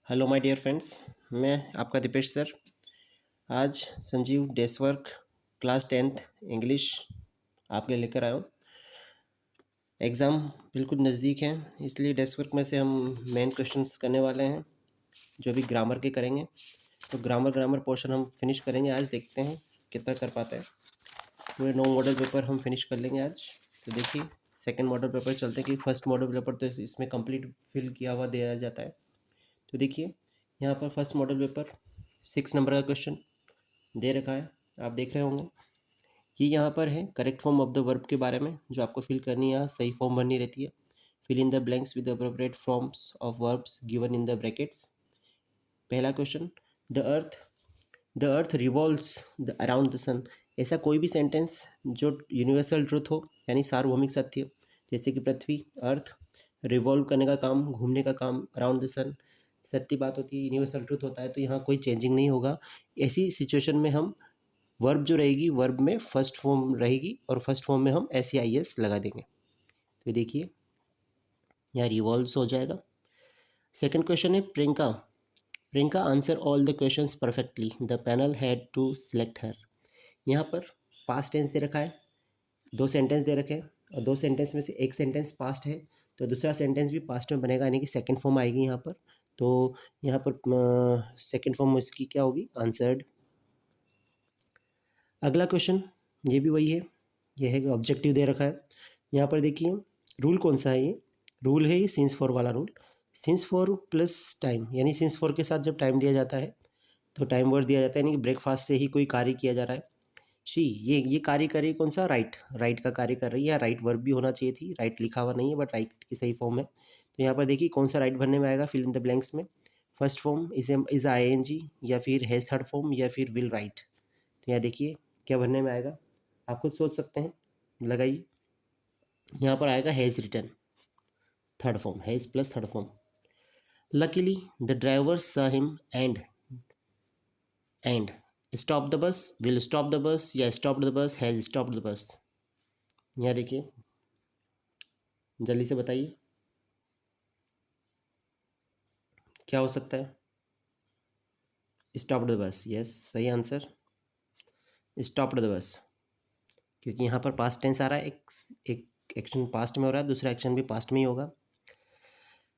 Hello my dear friends, मैं आपका Dipesh sir. आज Sanjeev desk work class 10th English आपके लिए लेकर आया हूँ। एग्ज़ाम बिल्कुल नज़दीक है, इसलिए डेस्क वर्क में से हम मेन क्वेश्चंस करने वाले हैं जो भी ग्रामर के करेंगे। तो ग्रामर पोर्शन हम फिनिश करेंगे आज, देखते हैं कितना कर पाते हैं। पूरे 9 मॉडल पेपर हम फिनिश कर लेंगे आज। तो देखिए सेकेंड मॉडल पेपर चलते हैं कि फर्स्ट मॉडल पेपर तो इसमें कंप्लीट फिल किया हुआ दिया जाता है। तो देखिए यहाँ पर फर्स्ट मॉडल पेपर 6 नंबर का क्वेश्चन दे रखा है, आप देख रहे होंगे। ये यहाँ पर है correct form of the verb के बारे में जो आपको फिल करनी है, सही फॉर्म भरनी रहती है। Fill in the blanks with appropriate forms of verbs given in the brackets. पहला question, the earth the earth revolves around the sun. ऐसा कोई भी सेंटेंस जो यूनिवर्सल ट्रुथ हो, यानी सार्वभौमिक सत्य, जैसे कि पृथ्वी अर्थ रिवॉल्व करने का काम, घूमने का काम, अराउंड द सन सत्य बात होती है, यूनिवर्सल ट्रुथ होता है, तो यहाँ कोई चेंजिंग नहीं होगा। ऐसी सिचुएशन में हम वर्ब जो रहेगी, वर्ब में फर्स्ट फॉर्म रहेगी और फर्स्ट फॉर्म में हम SEIS लगा देंगे। तो देखिए यहाँ रिवॉल्व्स हो जाएगा। सेकंड क्वेश्चन है Priyanka answer all the questions perfectly, the panel had to select her. यहाँ पर पास्ट टेंस दे रखा है, दो सेंटेंस दे रखे हैं और दो सेंटेंस में से एक सेंटेंस पास्ट है, तो दूसरा सेंटेंस भी पास्ट में बनेगा, यानी कि सेकंड फॉर्म आएगी यहाँ पर। तो यहाँ पर सेकंड फॉर्म इसकी क्या होगी, आंसर्ड। अगला क्वेश्चन ये भी वही है, ये है ऑब्जेक्टिव दे रखा है। यहाँ पर देखिए रूल कौन सा है, ये रूल है ये सिंस फॉर वाला rule. Since for plus time, यानी सिंस फॉर के साथ जब टाइम दिया जाता है तो टाइम वर्ड दिया जाता है, यानी कि ब्रेकफास्ट से ही कोई कार्य किया जा रहा है। शी ये कार्य कर रही है, कौन सा, राइट का कार्य कर रही है। राइट वर्ब भी होना चाहिए थी, राइट लिखा हुआ नहीं है बट राइट की सही फॉर्म है। तो यहाँ पर देखिए कौन सा राइट भरने में आएगा, फिल इन द ब्लैंक्स में। फर्स्ट फॉर्म इज ING या फिर हैज़ थर्ड फॉर्म या फिर विल राइट। तो यहाँ देखिए क्या भरने में आएगा, आप खुद सोच सकते हैं, लगाइए। यहाँ पर आएगा has written, third form, has plus third form. Luckily the driver saw him and stop the bus, will stop the bus या stop the bus, has stop the bus. यहाँ देखिए जल्दी से बताइए क्या हो सकता है। स्टॉप द बस, यस सही आंसर, स्टॉप द बस। क्योंकि यहाँ पर पास्ट टेंस आ रहा है, एक एक्शन पास्ट में हो रहा है, दूसरा एक्शन भी पास्ट में ही होगा।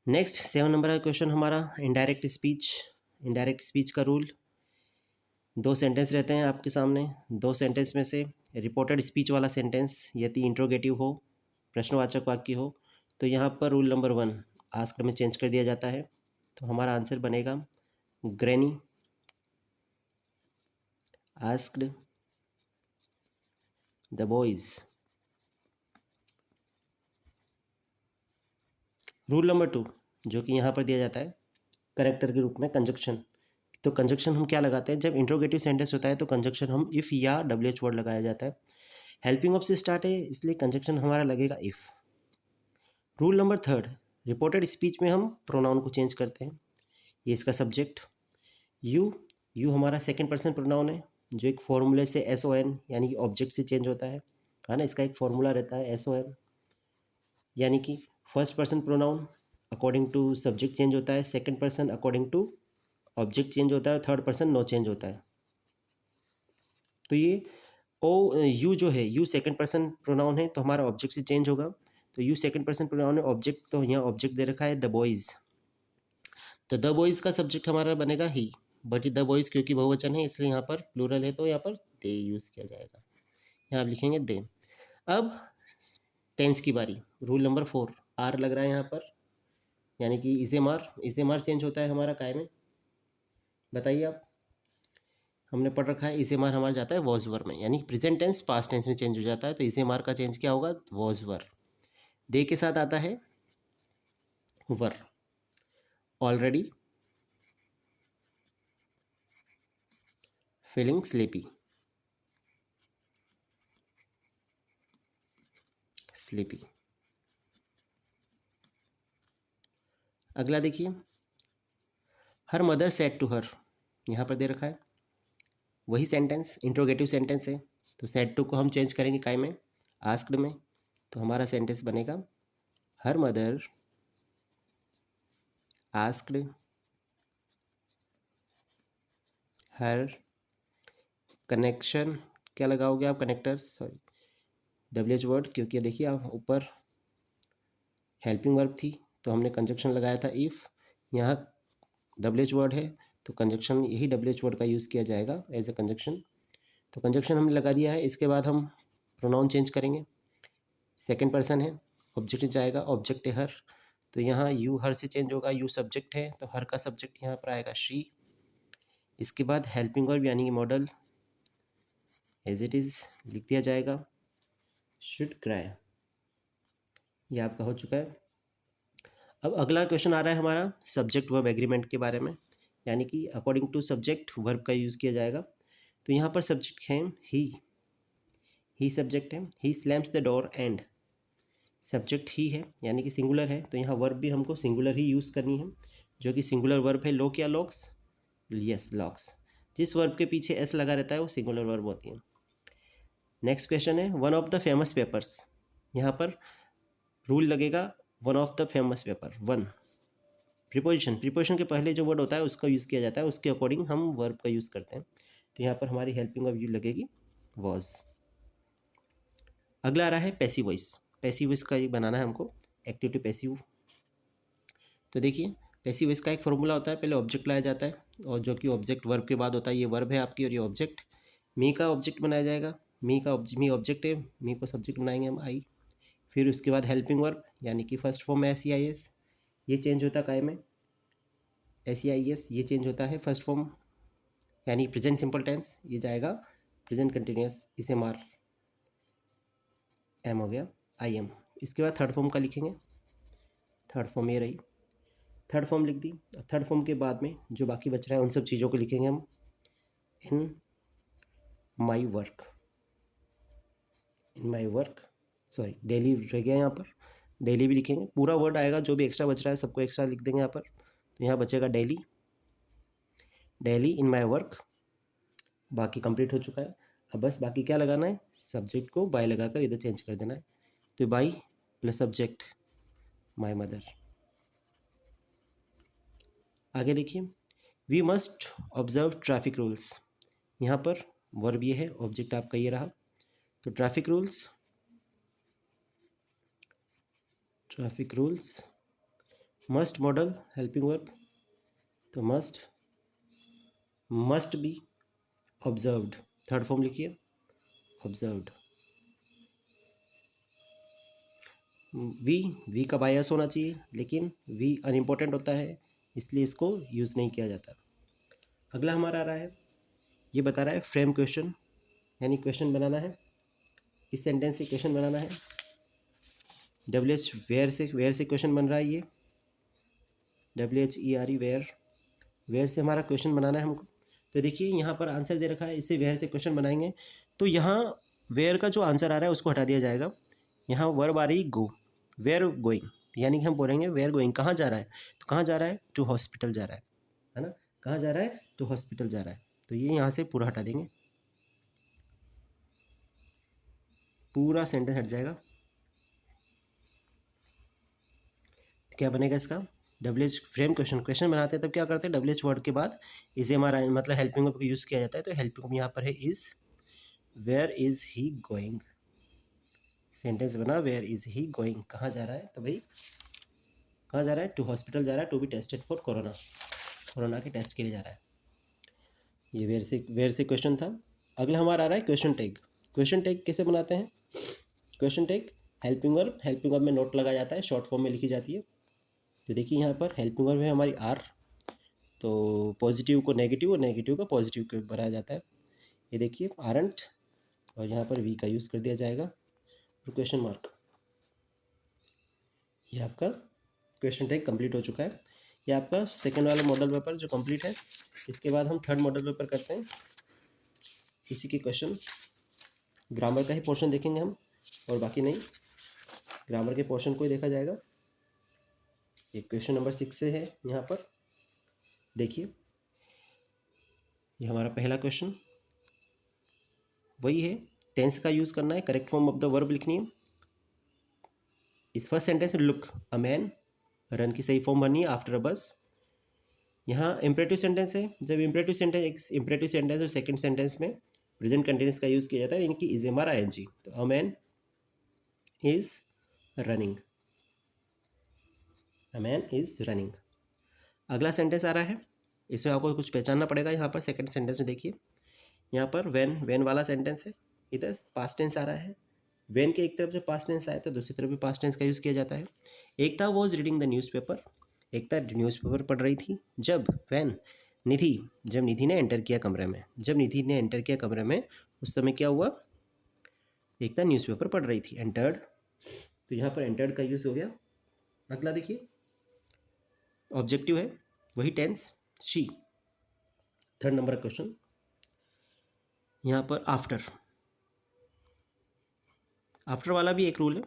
नेक्स्ट 7 नंबर का क्वेश्चन हमारा इनडायरेक्ट स्पीच। इनडायरेक्ट स्पीच का रूल, दो सेंटेंस रहते हैं आपके सामने, दो सेंटेंस में से रिपोर्टेड स्पीच वाला सेंटेंस यदि इंट्रोगेटिव हो, प्रश्नवाचक वाक्य हो, तो यहाँ पर रूल नंबर 1 आस्क्ड में चेंज कर दिया जाता है। तो हमारा आंसर बनेगा granny asked the boys. Rule number 2 जो कि यहाँ पर दिया जाता है करेक्टर के रूप में, कंजक्शन। तो कंजक्शन हम क्या लगाते हैं, जब इंट्रोगेटिव सेंटेंस होता है तो कंजक्शन हम इफ़ या WH वर्ड लगाया जाता है। हेल्पिंग ऑफ से स्टार्ट है इसलिए कंजक्शन हमारा लगेगा if. Rule number 3 reported speech में हम प्रोनाउन को चेंज करते हैं। ये इसका सब्जेक्ट यू, यू हमारा सेकंड पर्सन प्रोनाउन है जो एक फॉर्मूले से SON यानी कि ऑब्जेक्ट से चेंज होता है ना। इसका एक फॉर्मूला रहता है SON, यानी कि first person pronoun according to subject change होता है, second person according to object change होता है, थर्ड पर्सन नो चेंज होता है। तो ये यू जो है, यू सेकंड पर्सन प्रोनाउन है तो हमारा ऑब्जेक्ट से चेंज होगा। तो यू सेकंड पर्सन प्रोनाउन है, ऑब्जेक्ट तो यहाँ ऑब्जेक्ट दे रखा है द बॉयज़, तो द बॉयज़ का सब्जेक्ट हमारा बनेगा ही, बट द बॉयज़ क्योंकि बहुवचन है इसलिए यहाँ पर प्लूरल है तो यहाँ पर दे यूज़ किया जाएगा, यहाँ आप लिखेंगे दे। अब टेंस की बारी, रूल नंबर 4 आर लग रहा है यहाँ पर, यानी कि इसे मार चेंज होता है हमारा काय में, बताइए आप। हमने पढ़ रखा है इसे मार हमारा जाता है वॉज वर में, यानी प्रेजेंट टेंस पास्ट टेंस में चेंज हो जाता है, तो इसे मार का चेंज क्या होगा, वॉज वर। दे के साथ आता है were, already, feeling sleepy, sleepy. अगला देखिए her mother said to her, यहाँ पर दे रखा है वही सेंटेंस, इंट्रोगेटिव सेंटेंस है, तो सेड टू को हम चेंज करेंगे काय में, आस्क्ड में। तो हमारा सेंटेंस बनेगा her mother asked her connection क्या लगाओगे आप, कनेक्टर्स, सॉरी WH वर्ड, क्योंकि देखिए आप ऊपर हेल्पिंग वर्ब थी तो हमने कंजक्शन लगाया था इफ़, यहाँ WH वर्ड है तो कंजक्शन यही WH वर्ड का यूज़ किया जाएगा एज ए कंजक्शन। तो कंजक्शन हमने लगा दिया है। इसके बाद हम प्रोनाउन चेंज करेंगे। सेकंड पर्सन है, ऑब्जेक्ट जाएगा, ऑब्जेक्ट है हर, तो यहाँ यू हर से चेंज होगा, यू सब्जेक्ट है तो हर का सब्जेक्ट यहाँ पर आएगा शी। इसके बाद हेल्पिंग वर्ब यानी कि मॉडल एज इट इज़ लिख दिया जाएगा, शुड क्राई, ये आपका हो चुका है। अब अगला क्वेश्चन आ रहा है हमारा सब्जेक्ट वर्ब एग्रीमेंट के बारे में, यानी कि अकॉर्डिंग टू सब्जेक्ट वर्ब का यूज़ किया जाएगा। तो यहाँ पर सब्जेक्ट है ही सब्जेक्ट है, he slams the door and, subject he है यानी कि सिंगुलर है तो यहाँ वर्ब भी हमको सिंगुलर ही यूज़ करनी है, जो कि सिंगुलर वर्ब है लॉक या लॉक्स, यस लॉक्स। जिस वर्ब के पीछे एस लगा रहता है वो सिंगुलर वर्ब होती है। नेक्स्ट क्वेश्चन है one of the famous papers, यहाँ पर रूल लगेगा one of the famous paper, one preposition के पहले जो वर्ड होता है उसका यूज़ किया जाता है, उसके अकॉर्डिंग हम वर्ब का यूज़ करते हैं। तो यहाँ पर हमारी हेल्पिंग वर्ब यू लगेगी वॉज। अगला आ रहा है पैसिव वॉइस, पैसिव वॉइस का ये बनाना है हमको, एक्टिव टू पैसिव। तो देखिए पैसिव वॉइस का एक फॉर्मूला होता है, पहले ऑब्जेक्ट लाया जाता है और जो कि ऑब्जेक्ट वर्ब के बाद होता है, ये वर्ब है आपकी और ये ऑब्जेक्ट, मी का ऑब्जेक्ट बनाया जाएगा, मी ऑब्जेक्ट है, मी को सब्जेक्ट बनाएंगे हम आई। फिर उसके बाद हेल्पिंग वर्ब यानी कि फर्स्ट फॉर्म में SEIS, ये चेंज होता है काय में, SEIS ये चेंज होता है फर्स्ट फॉर्म यानी प्रेजेंट सिंपल टेंस, ये जाएगा प्रेजेंट कंटिन्यूस, इसे मार एम हो गया IM। इसके बाद थर्ड फॉर्म का लिखेंगे, थर्ड फॉर्म ये रही, थर्ड फॉर्म लिख दी। थर्ड फॉर्म के बाद में जो बाकी बच रहा है उन सब चीज़ों को लिखेंगे हम, इन माई वर्क, सॉरी डेली रह गया यहाँ पर, डेली भी लिखेंगे, पूरा वर्ड आएगा, जो भी एक्स्ट्रा बच रहा है सबको एक्स्ट्रा लिख देंगे यहाँ पर। तो यहाँ बचेगा daily, daily in my work, बाकी कंप्लीट हो चुका है। अब बस बाकी क्या लगाना है, सब्जेक्ट को बाय लगाकर इधर चेंज कर देना है। तो by plus subject my mother. आगे देखिए we must observe traffic rules, यहाँ पर वर्ब ये है, ऑब्जेक्ट आपका ये रहा। तो traffic rules must modal helping verb, तो must be observed, third form लिखिए ऑब्जर्व्ड। वी का बायस होना चाहिए, लेकिन वी अनइम्पोर्टेंट होता है इसलिए इसको यूज़ नहीं किया जाता। अगला हमारा आ रहा है, ये बता रहा है फ्रेम क्वेश्चन, यानी क्वेश्चन बनाना है, इस सेंटेंस से क्वेश्चन बनाना है। WH वेयर से क्वेश्चन बन रहा है, ये WHERE वेयर से हमारा क्वेश्चन बनाना है हमको। तो देखिए यहाँ पर आंसर दे रखा है, इससे वेयर से क्वेश्चन बनाएंगे। तो यहाँ वेयर का जो आंसर आ रहा है उसको हटा दिया जाएगा, यहाँ वर्ब आ रही गो, वेयर गोइंग, यानी कि हम बोलेंगे वेयर गोइंग, कहाँ जा रहा है, तो कहाँ जा रहा है, टू हॉस्पिटल जा रहा है ना, कहाँ जा रहा है, टू हॉस्पिटल जा रहा है। तो ये यहाँ से पूरा हटा देंगे, पूरा सेंटेंस हट जाएगा। क्या बनेगा इसका, WH फ्रेम क्वेश्चन बनाते हैं तब क्या करते हैं, WH वर्ड के बाद इसे हमारा मतलब हेल्पिंग वर्ब यूज़ किया जाता है। तो हेल्पिंग वर्ब यहाँ पर है is, where is he going, sentence बना वेयर इज़ ही गोइंग, कहाँ जा रहा है, तो भाई कहाँ जा रहा है, टू हॉस्पिटल जा रहा है, to be tested for corona के टेस्ट के लिए जा रहा है। ये वेयर से क्वेश्चन था। अगला हमारा आ रहा है क्वेश्चन टैग कैसे बनाते हैं, क्वेश्चन टैग हेल्पिंग वर्ब में नोट लगाया जाता है, शॉर्ट फॉर्म में लिखी जाती है। तो देखिए यहाँ पर हेल्पिंग वर्ब है हमारी आर, तो पॉजिटिव को नेगेटिव और नेगेटिव को पॉजिटिव को बनाया जाता है। ये देखिए आरंट, और यहाँ पर वी का यूज़ कर दिया जाएगा और क्वेश्चन मार्क। ये आपका क्वेश्चन टैग कंप्लीट हो चुका है। ये आपका सेकंड वाला मॉडल पेपर जो कंप्लीट है। इसके बाद हम थर्ड मॉडल पेपर करते हैं, इसी के क्वेश्चन, ग्रामर का ही पोर्शन देखेंगे हम और बाकी नहीं, ग्रामर के पोर्शन को ही देखा जाएगा। ये क्वेश्चन नंबर 6 से है, यहाँ पर देखिए ये हमारा पहला क्वेश्चन वही है, टेंस का यूज़ करना है, correct form of the verb लिखनी है। इस first sentence look a man, run की सही फॉर्म बननी है आफ्टर अ बस। यहाँ इम्परेटिव सेंटेंस है। जब इम्परेटिव सेंटेंस, एक इम्परेटिव सेंटेंस और सेकंड सेंटेंस में प्रेजेंट कंटिन्यूस का यूज़ किया जाता है, इनकी is M R I N G. तो a man is running, a man is running. अगला सेंटेंस आ रहा है, इसमें आपको कुछ पहचानना पड़ेगा। यहाँ पर सेकंड सेंटेंस में देखिए, यहाँ पर वेन वाला सेंटेंस है, इधर पास्ट टेंस आ रहा है। वेन के एक तरफ से पास्ट टेंस आए तो दूसरी तरफ भी पास्ट टेंस का यूज़ किया जाता है। एक था वॉज रीडिंग द न्यूज़पेपर, एक था न्यूज़पेपर पढ़ रही थी। जब वैन निधि, जब निधि ने एंटर किया कमरे में, जब निधि ने एंटर किया कमरे में उस समय क्या हुआ, एक था न्यूज़पेपर पढ़ रही थी, एंटर्ड। तो यहाँ पर एंटर्ड का यूज़ हो गया। अगला देखिए, ऑब्जेक्टिव है, वही टेंस शी। थर्ड नंबर का क्वेश्चन, यहाँ पर आफ्टर, आफ्टर वाला भी एक रूल है।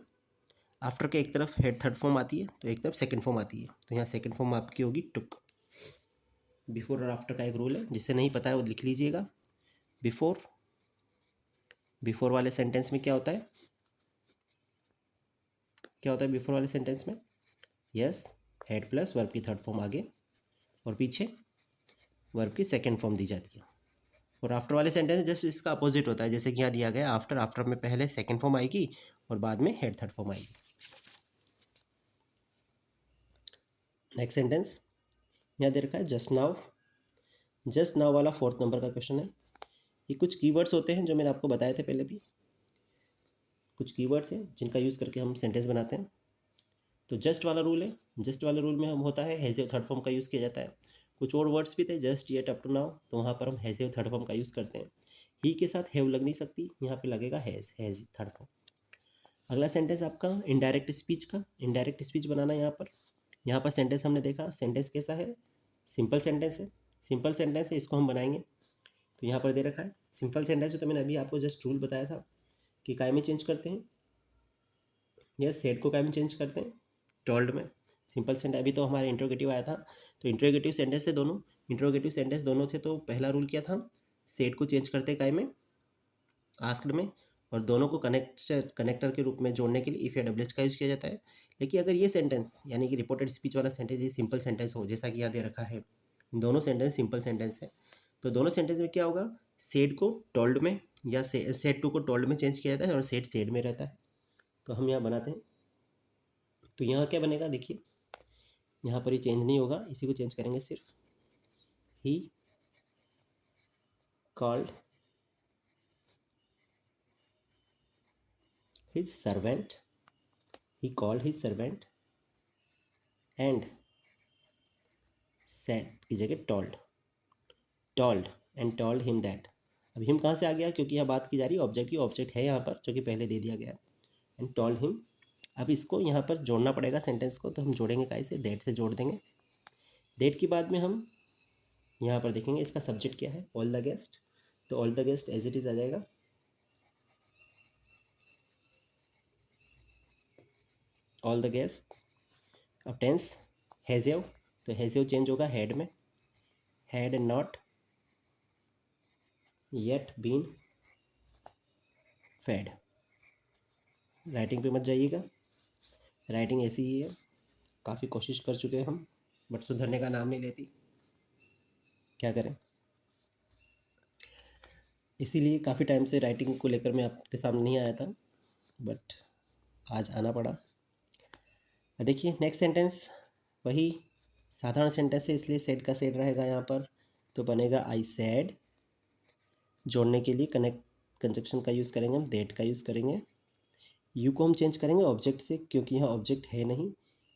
आफ्टर के एक तरफ हेड थर्ड फॉर्म आती है तो एक तरफ सेकंड फॉर्म आती है, तो यहाँ सेकंड फॉर्म आपकी होगी टुक। बिफोर और आफ्टर का एक रूल है, जिससे नहीं पता है वो लिख लीजिएगा। बिफोर, बिफोर वाले सेंटेंस में क्या होता है, क्या होता है बिफोर वाले सेंटेंस में, यस, हेड प्लस वर्ब की थर्ड फॉर्म आगे और पीछे वर्ब की सेकंड फॉर्म दी जाती है। और आफ्टर वाले सेंटेंस में जस्ट इसका अपोजिट होता है, जैसे कि यहाँ दिया गया आफ्टर, आफ्टर में पहले सेकंड फॉर्म आएगी और बाद में हेड थर्ड फॉर्म आएगी। नेक्स्ट सेंटेंस यहाँ दे रखा है जस्ट नाउ। जस्ट नाउ वाला फोर्थ नंबर का क्वेश्चन है। ये कुछ कीवर्ड्स होते हैं जो मैंने आपको बताए थे पहले भी, कुछ कीवर्ड्स हैं जिनका यूज़ करके हम सेंटेंस बनाते हैं। तो जस्ट वाला रूल है, जस्ट वाले रूल में हम होता है हैज़ थर्ड फॉर्म का यूज़ किया जाता है। कुछ और वर्ड्स भी थे, just yet up to now, तो वहाँ पर हम हैज़ थर्ड फॉर्म का यूज़ करते हैं। ही के साथ हैव लग नहीं सकती, यहाँ पे लगेगा हैज़ थर्ड फॉर्म। अगला सेंटेंस आपका इनडायरेक्ट स्पीच का, इनडायरेक्ट स्पीच बनाना। यहाँ पर सेंटेंस हमने देखा, सेंटेंस कैसा है, सिंपल सेंटेंस है। सिंपल सेंटेंस है, इसको हम बनाएंगे। तो यहाँ पर दे रखा है सिंपल सेंटेंस, तो मैंने अभी आपको जस्ट रूल बताया था कि काय में चेंज करते हैं, या सेड को काय में चेंज करते हैं, टोल्ड में। सिंपल सेंटेंस, अभी तो हमारा इंट्रोगेटिव आया था, तो इंट्रोगेटिव सेंटेंस थे दोनों, इंट्रोगेटिव सेंटेंस दोनों थे। तो पहला रूल क्या था, सेड को चेंज करते काय में, आस्क्ड में, और दोनों को कनेक्टर के रूप में जोड़ने के लिए इफ या डब्ल्यूएच का यूज़ किया जाता है। लेकिन अगर ये सेंटेंस यानी कि रिपोर्टेड स्पीच वाला सेंटेंस ये सिंपल सेंटेंस हो, जैसा कि यहाँ दे रखा है, दोनों सेंटेंस सिंपल सेंटेंस है, तो दोनों सेंटेंस में क्या होगा, सेड को टोल्ड में या सेड टू को टोल्ड में चेंज किया जाता है और सेड में रहता है। तो हम यहाँ बनाते हैं, तो यहाँ क्या बनेगा देखिए, यहाँ पर ये चेंज नहीं होगा, इसी को चेंज करेंगे सिर्फ। He called his servant, he called his servant and said की जगह told, told and told him that. अब हिम कहाँ से आ गया, क्योंकि यहाँ बात की जा रही है ऑब्जेक्ट की, ऑब्जेक्ट है यहाँ पर जो कि पहले दे दिया गया है, एंड टोल्ड हिम। अब इसको यहाँ पर जोड़ना पड़ेगा सेंटेंस को, तो हम जोड़ेंगे कैसे, से दैट से जोड़ देंगे। दैट के बाद में हम यहाँ पर देखेंगे इसका सब्जेक्ट क्या है, ऑल द गेस्ट, तो all the guest as it is आ जाएगा। All the guest. अब टेंस हैज़, तो हैज़ चेंज होगा हेड में, had not yet been fed. Writing पे मत जाइएगा, राइटिंग ऐसी ही है, काफ़ी कोशिश कर चुके हैं हम, बट सुधरने का नाम नहीं लेती, क्या करें। इसीलिए काफ़ी टाइम से राइटिंग को लेकर मैं आपके सामने नहीं आया था, बट आज आना पड़ा। देखिए नेक्स्ट सेंटेंस वही साधारण सेंटेंस है, इसलिए सेड का सेड रहेगा यहाँ पर, तो बनेगा आई सेड। जोड़ने के लिए कनेक्ट कंजक्शन का यूज़ करेंगे हम, दैट का यूज़ करेंगे। यू को हम चेंज करेंगे ऑब्जेक्ट से, क्योंकि यहाँ ऑब्जेक्ट है नहीं,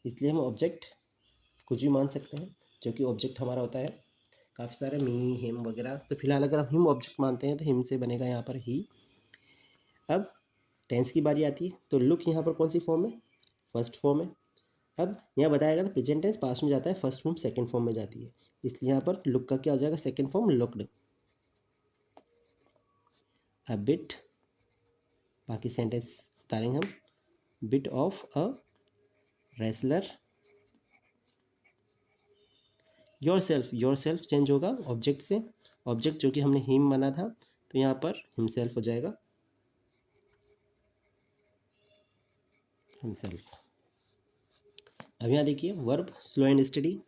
इसलिए हम ऑब्जेक्ट कुछ भी मान सकते हैं, जो कि ऑब्जेक्ट हमारा होता है काफ़ी सारे, मी हिम वगैरह। तो फिलहाल अगर हम हिम ऑब्जेक्ट मानते हैं तो हिम से बनेगा यहाँ पर ही। अब टेंस की बारी आती है, तो लुक यहाँ पर कौन सी फॉर्म है, फर्स्ट फॉर्म है। अब यहाँ बताया गया था प्रेजेंट टेंस पास्ट में जाता है, फर्स्ट फॉर्म सेकंड फॉर्म में जाती है, इसलिए यहाँ पर लुक का क्या हो जाएगा, second form looked. A bit, बाकी सेंटेंस बताएंगे हम, bit of a wrestler. Your self change होगा ऑब्जेक्ट से, ऑब्जेक्ट जो कि हमने हिम माना था, तो यहाँ पर हिमसेल्फ हो जाएगा, हिमसेल्फ। अब यहाँ देखिए वर्ब स्लो एंड स्टडी,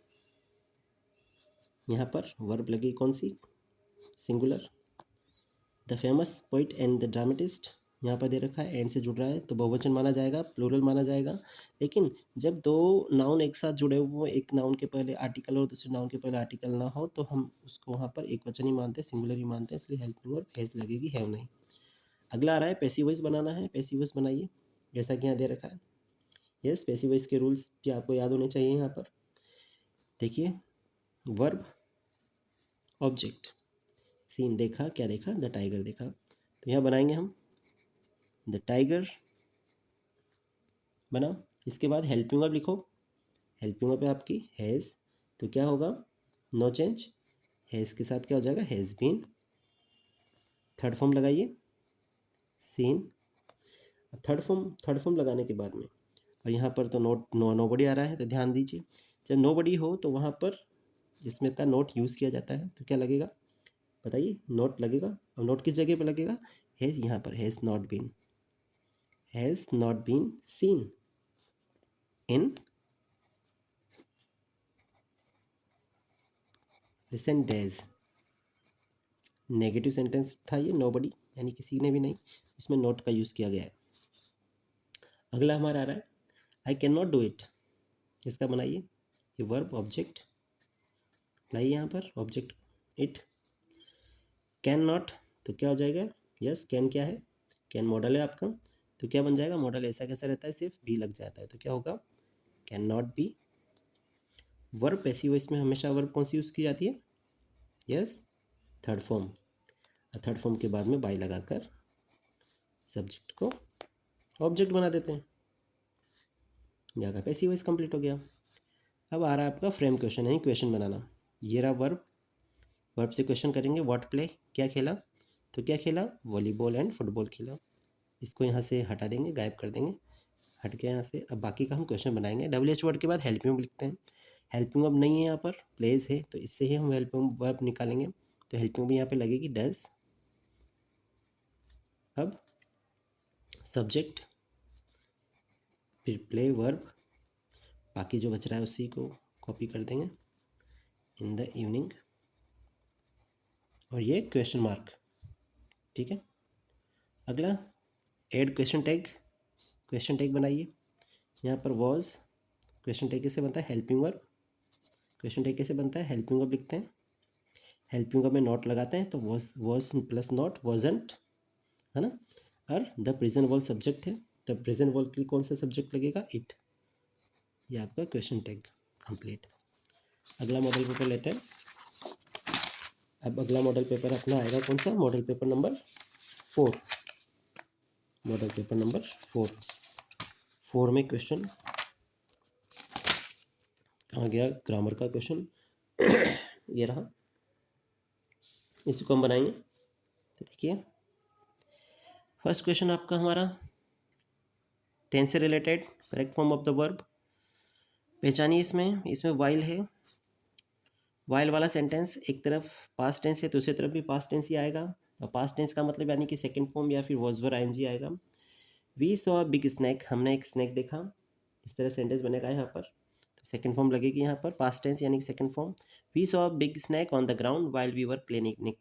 यहाँ पर वर्ब लगी कौन सी, singular. The famous poet and the dramatist यहाँ पर दे रखा है, एंड से जुड़ रहा है तो बहुवचन माना जाएगा, प्लूरल माना जाएगा। लेकिन जब दो नाउन एक साथ जुड़े हुए, एक नाउन के पहले आर्टिकल और दूसरे नाउन के पहले आर्टिकल ना हो, तो हम उसको वहाँ पर एक वचन ही मानते हैं, सिंगुलर ही मानते हैं, इसलिए हेल्पिंग वर्ब हैज लगेगी, हैव नहीं। अगला आ रहा है पैसिव वॉइस बनाना है। पैसिव वॉइस बनाइए जैसा कि यहाँ दे रखा है। यस, पैसिव वॉइस के रूल्स भी आपको याद होने चाहिए। यहाँ पर देखिए, वर्ब, ऑब्जेक्ट, सीन देखा, क्या देखा, द टाइगर देखा, तो यहाँ बनाएंगे हम द टाइगर बना। इसके बाद हेल्पिंग वर्ब लिखो। हेल्पिंग वर्ब है आपकी हैज़, तो क्या होगा, नो चेंज, हैज़ के साथ क्या हो जाएगा, हैज़ बीन। थर्ड फॉर्म लगाइए, सीन। थर्ड फॉर्म लगाने के बाद में, और यहाँ पर तो नो बडी आ रहा है, तो ध्यान दीजिए, जब नो बडी हो तो वहाँ पर जिसमें का नोट यूज़ किया जाता है, तो क्या लगेगा बताइए, नोट लगेगा। और नोट किस जगह पर लगेगा, हैज़, यहाँ पर has not been seen in recent days. Negative sentence था ये, नोबडी यानी किसी ने भी नहीं, इसमें नोट का यूज़ किया गया है। अगला हमारा आ रहा है I can not do it. इसका बनाइए, ये वर्ब ऑब्जेक्ट लाइए यहाँ पर, ऑब्जेक्ट इट। कैन नॉट, तो क्या हो जाएगा, यस, कैन क्या है, कैन मॉडल है आपका, तो क्या बन जाएगा, मॉडल ऐसा कैसा रहता है, सिर्फ बी लग जाता है, तो क्या होगा, can not B. Verb passive voice में हमेशा वर्ब कौन सी यूज़ की जाती है, yes, third form. Third form के बाद में बाई लगाकर सब्जेक्ट को ऑब्जेक्ट बना देते हैं, यहाँ पैसिव वॉइस कंप्लीट हो गया। अब आ रहा है आपका फ्रेम क्वेश्चन, यानी क्वेश्चन बनाना। ये रहा वर्ब से क्वेश्चन करेंगे, व्हाट प्ले, क्या खेला, तो क्या खेला, वॉलीबॉल एंड फुटबॉल खेला। इसको यहाँ से हटा देंगे, गायब कर देंगे, हट के यहाँ से। अब बाकी का हम क्वेश्चन बनाएंगे। WH वर्ड के बाद हेल्पिंग वर्ब लिखते हैं। हेल्पिंग वर्ब नहीं है यहाँ पर, प्लेस है, तो इससे ही हम हेल्पिंग वर्ब निकालेंगे, तो हेल्पिंग वर्ब यहाँ पे लगेगी डज। अब सब्जेक्ट, फिर प्ले वर्ब, बाकी जो बच रहा है उसी को कॉपी कर देंगे, इन द इवनिंग, और ये क्वेश्चन मार्क, ठीक है। अगला एड क्वेश्चन टैग बनाइए। यहाँ पर वॉज, क्वेश्चन टैग कैसे बनता है, हेल्पिंग वर्ब, क्वेश्चन टैग कैसे बनता है, हेल्पिंग वर्ब लिखते हैं, हेल्पिंग वर्ब में नॉट लगाते हैं, तो वॉज प्लस नॉट वॉजंट, है ना। और द प्रेजेंट वर्ब सब्जेक्ट है, द प्रेजेंट वर्ब के लिए कौन सा सब्जेक्ट लगेगा, इट। ये आपका क्वेश्चन टैग कंप्लीट। अगला मॉडल पेपर लेते हैं। अब अगला मॉडल पेपर अपना आएगा कौन सा, model paper number 4। Model paper number 4 में क्वेश्चन कहाँ गया, ग्रामर का क्वेश्चन ये रहा, इसको हम बनाएंगे। तो देखिए, फर्स्ट क्वेश्चन आपका हमारा टेंस से related, correct form of the verb पहचानिए। इसमें वाइल है, वाइल वाला सेंटेंस एक तरफ पास्ट टेंस है, दूसरी तरफ भी पास्ट टेंस ही आएगा। और पास्ट टेंस का मतलब यानी कि सेकंड फॉर्म या फिर वॉज वर आईएनजी आएगा। वी सॉ बिग स्नैक, हमने एक स्नैक देखा, इस तरह सेंटेंस बनेगा यहाँ पर, तो सेकंड फॉर्म लगेगी यहाँ पर, पास्ट टेंस यानी कि second form. We saw big snake on the ground while we were cleaning,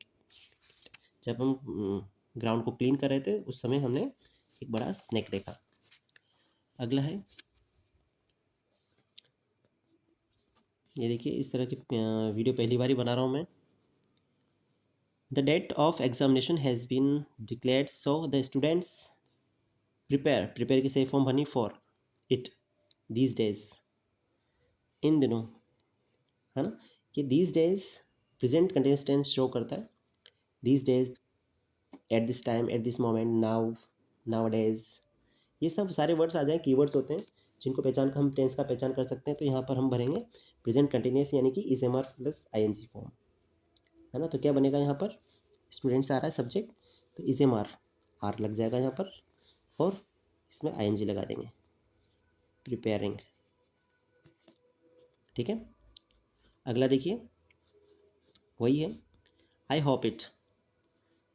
जब हम ग्राउंड को क्लीन कर रहे थे उस समय हमने एक बड़ा स्नैक देखा। अगला है, ये देखिए, इस तरह की वीडियो पहली बार ही बना रहा हूँ मैं। The date of examination has been declared, so the students prepare की सही फॉर्म बनी फॉर इट दीज डेज, इन दिनों, है ना। ये these days present continuous tense show करता है, these days, at this time, at this moment, nowadays, ये सब सारे वर्ड्स आ जाएँ, कीवर्ड्स होते हैं जिनको पहचान कर हम टेंस का पहचान कर सकते हैं। तो यहाँ पर हम भरेंगे प्रेजेंट कंटिन्यूअस यानी कि is M are plus ING form, है ना। तो क्या बनेगा यहाँ पर, स्टूडेंट्स आ रहा है सब्जेक्ट, तो इज एम आर लग जाएगा यहाँ पर, और इसमें आईएनजी लगा देंगे, प्रिपेयरिंग, ठीक है। अगला देखिए, वही है, I hope it,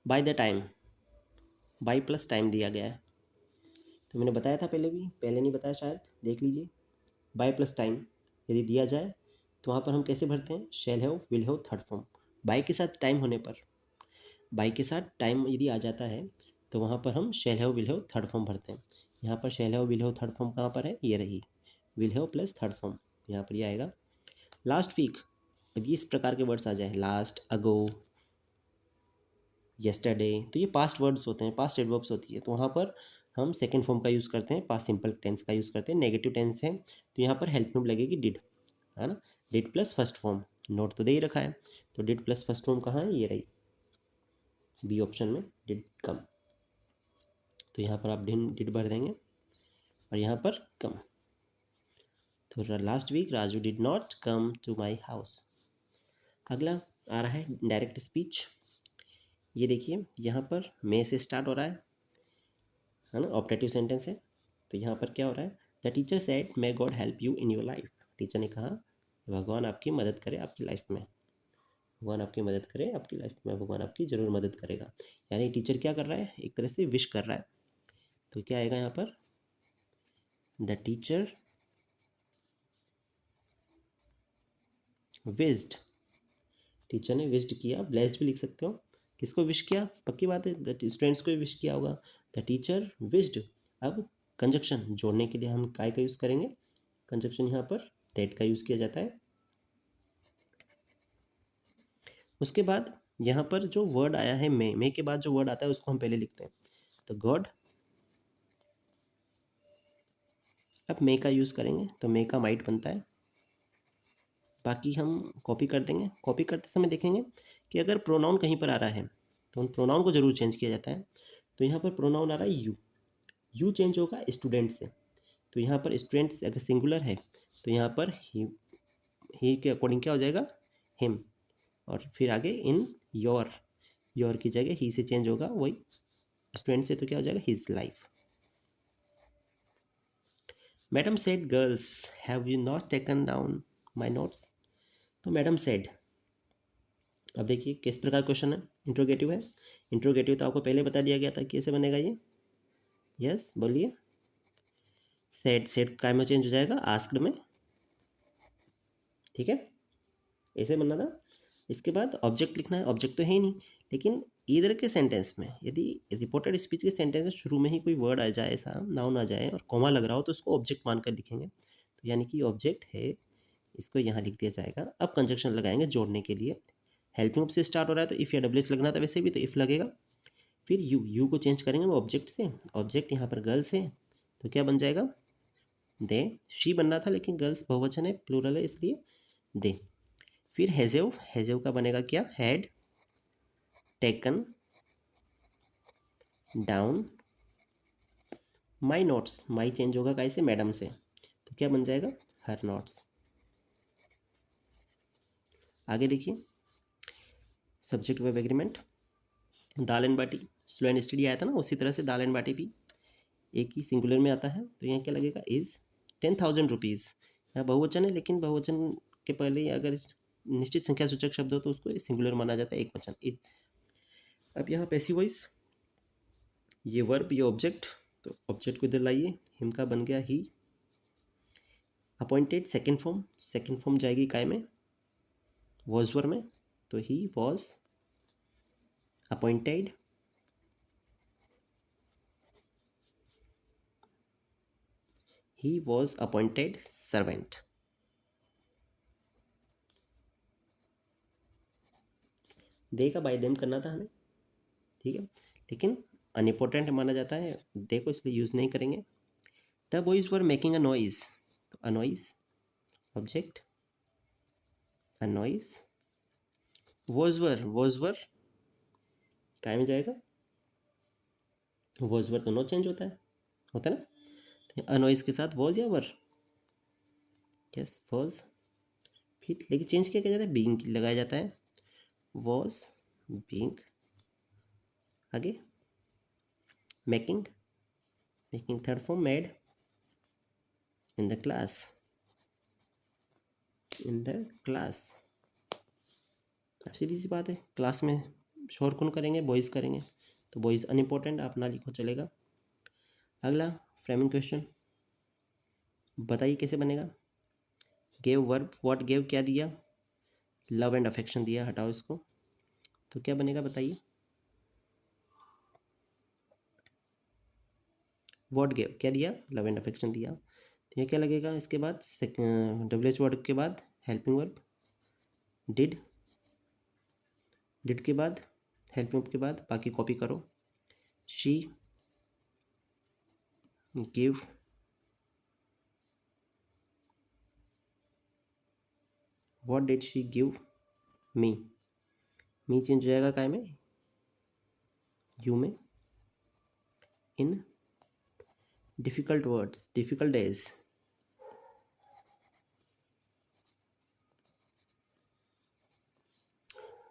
by the time, by plus time दिया गया है, तो मैंने बताया था पहले भी, पहले नहीं बताया शायद, देख लीजिए। बाय प्लस टाइम यदि दिया जाए तो वहाँ पर हम कैसे भरते हैं, shall have, will have, third form. By के साथ टाइम होने पर, बाय के साथ टाइम यदि आ जाता है तो वहाँ पर हम शैल have, will have, third form भरते हैं। यहाँ पर शैल have, will have, third form कहाँ पर है, ये रही, will have plus third form, यहाँ पर ये आएगा। लास्ट वीक, अब इस प्रकार के वर्ड्स आ जाए, लास्ट, अगो, येस्टरडे, तो ये पास्ट वर्ड्स होते हैं, पास्ट एडवर्ब्स होती है, तो वहाँ पर हम सेकंड फॉर्म का यूज़ करते हैं, पास्ट सिंपल टेंस का यूज़ करते हैं। नेगेटिव टेंस है तो यहाँ पर हेल्प में लगेगी डिड, है ना, did plus first form, note तो दे ही रखा है, तो डिड प्लस फर्स्ट फॉर्म कहाँ है, ये रही, बी ऑप्शन में, डिड कम। तो यहाँ पर आप डिड भर देंगे और यहाँ पर कम। तो last week Raju did not come to my house. अगला आ रहा है डायरेक्ट स्पीच। ये देखिए यहाँ पर मे से स्टार्ट हो रहा है ना, ऑप्टेटिव सेंटेंस है। तो यहाँ पर क्या हो रहा है, the teacher said may God help you in your life. Teacher ने कहा भगवान आपकी मदद करे आपकी लाइफ में, भगवान आपकी मदद करे आपकी लाइफ में, भगवान आपकी ज़रूर मदद करेगा। यानी टीचर क्या कर रहा है, एक तरह से विश कर रहा है। तो क्या आएगा यहाँ पर, द टीचर विश्ड, टीचर ने विश्ड किया, ब्लेस्ड भी लिख सकते हो। किसको विश किया, पक्की बात है स्टूडेंट्स को विश किया होगा, द टीचर विश्ड। अब कंजक्शन जोड़ने के लिए हम काय का यूज़ करेंगे, कंजक्शन यहाँ पर दैट का यूज़ किया जाता है। उसके बाद यहाँ पर जो वर्ड आया है मे के बाद जो वर्ड आता है उसको हम पहले लिखते हैं। तो गॉड, अब मे का यूज़ करेंगे तो मे का माइट बनता है। बाकी हम कॉपी कर देंगे, कॉपी करते समय देखेंगे कि अगर प्रोनाउन कहीं पर आ रहा है तो उन प्रोनाउन को जरूर चेंज किया जाता है। तो यहाँ पर प्रोनाउन आ रहा है यू, यू चेंज होगा स्टूडेंट से। तो यहाँ पर स्टूडेंट्स अगर सिंगुलर है तो यहाँ पर ही के अकॉर्डिंग क्या हो जाएगा, हिम। और फिर आगे इन योर की जगह ही से चेंज होगा, वही स्टूडेंट से तो क्या हो जाएगा, his life. Madam said girls have you not taken down my notes. तो मैडम सेड, अब देखिए किस प्रकार क्वेश्चन है, इंट्रोगेटिव है। इंट्रोगेटिव तो आपको पहले बता दिया गया था कैसे बनेगा ये, यस बोलिए। सेड काय में चेंज हो जाएगा, आस्क्ड में, ठीक है, ऐसे बनना था। इसके बाद ऑब्जेक्ट लिखना है, ऑब्जेक्ट तो है ही नहीं, लेकिन इधर के सेंटेंस में यदि रिपोर्टेड स्पीच के सेंटेंस में शुरू में ही कोई वर्ड आ जाए, ऐसा नाउन आ जाए और कॉमा लग रहा हो तो उसको ऑब्जेक्ट मानकर लिखेंगे। तो यानी कि ऑब्जेक्ट है, इसको यहाँ लिख दिया जाएगा। अब कंजक्शन लगाएंगे जोड़ने के लिए, हेल्पिंग से स्टार्ट हो रहा है तो इफ़ या डब्ल्यू लगना था, वैसे भी तो इफ़ लगेगा। फिर यू को चेंज करेंगे वो ऑब्जेक्ट से, ऑब्जेक्ट यहाँ पर गर्ल्स है तो क्या बन जाएगा, दे। शी बनना था लेकिन गर्ल्स बहुवचन है, प्लूरल है, इसलिए दे। फिर हैजेव, हैजेव का बनेगा क्या, had taken down my notes, my change होगा कैसे, मैडम से, तो क्या बन जाएगा, हर नोट्स। आगे देखिए subject verb agreement, dal and bati, slow and steady आया था ना, उसी तरह से दाल एंड बाटी भी एक ही सिंगुलर में आता है। तो यहाँ क्या लगेगा, इज़ 10,000 रुपीज़। यहाँ बहुवचन है लेकिन बहुवचन के पहले अगर निश्चित संख्या सूचक शब्द हो तो उसको सिंगुलर माना जाता है, एक वचन इज। अब यहाँ पैसिव वॉइस, ये वर्ब ये ऑब्जेक्ट, तो ऑब्जेक्ट को इधर लाइए, हिम का बन गया he. Appointed second form, second form जाएगी काय में, वॉज वर में, तो he was appointed. He was appointed servant. They का बाय देम करना था हमें, ठीक है, लेकिन अनइम्पोर्टेंट माना जाता है दे को, इसलिए यूज़ नहीं करेंगे। The boys were making a noise, तो a noise object, a noise. Was were काय में जाएगा, वॉज वर तो नो चेंज होता है ना, तो अ नॉइज के साथ वॉज या वर, यस वॉज। फिर लेकिन चेंज किया जाता है, बीइंग लगाया जाता है, वॉज बीइंग। आगे making, making third form, made in the class, in the class. अब सीधी सी बात है, क्लास में शोर कौन करेंगे, बॉयज़ करेंगे, तो बॉयज़ अनइम्पोर्टेंट, आप ना लिखो चलेगा। अगला फ्रेमिंग क्वेश्चन, बताइए कैसे बनेगा। गेव वर्ब, व्हाट गेव क्या दिया, लव एंड अफेक्शन दिया, हटाओ इसको, तो क्या बनेगा बताइए, व्हाट गेव क्या दिया, लव एंड अफेक्शन दिया, तो ये क्या लगेगा इसके बाद, WH वर्ड के बाद हेल्पिंग वर्ब, डिड, डिड के बाद हेल्पिंग वर्ब के बाद, बाकी कॉपी करो, she give what did she give me, me change हो जाएगा काय में, यू में, इन डिफिकल्ट वर्ड्स, डिफिकल्ट डेज,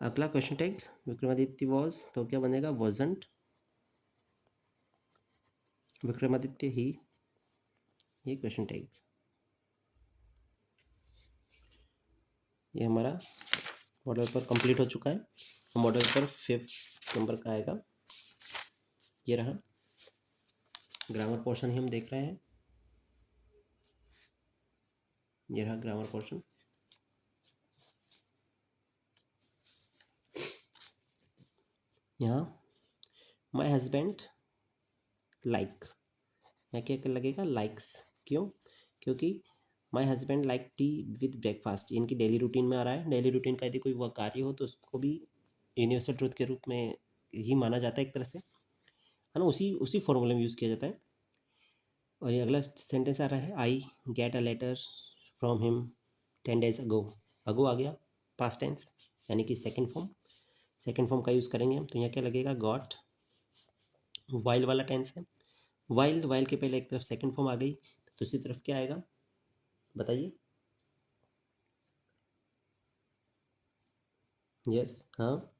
अगला क्वेश्चन टैग विक्रमादित्य वॉज, तो क्या बनेगा वॉजंट, विक्रमादित्य ही, ये क्वेश्चन टैग, ये हमारा मॉडल पेपर कंप्लीट हो चुका है, मॉडल पेपर 5th नंबर का आएगा, ये रहा ग्रामर पोर्शन ही हम देख रहे हैं, ये रहा ग्रामर पोर्शन, यहाँ माई हस्बैंड लाइक, यहाँ क्या लगेगा लाइक्स, क्यों, क्योंकि my husband like T with breakfast, इनकी डेली रूटीन में आ रहा है, डेली रूटीन का यदि कोई वह कार्य हो तो उसको भी यूनिवर्सल ट्रूथ के रूप में ही माना जाता है एक तरह से, है ना, उसी उसी फॉर्मूले में यूज़ किया जाता है। और ये अगला सेंटेंस आ रहा है, I get a letter from him 10 days ago, ago आ गया पास्ट टेंस, यानी कि सेकेंड फॉर्म का यूज़ करेंगे हम, तो यहाँ क्या लगेगा गॉट, वाइल वाला टेंस है, वाइल के पहले एक तरफ सेकेंड फॉर्म आ गई, तो दूसरी तरफ क्या आएगा बताइए, यस हाँ,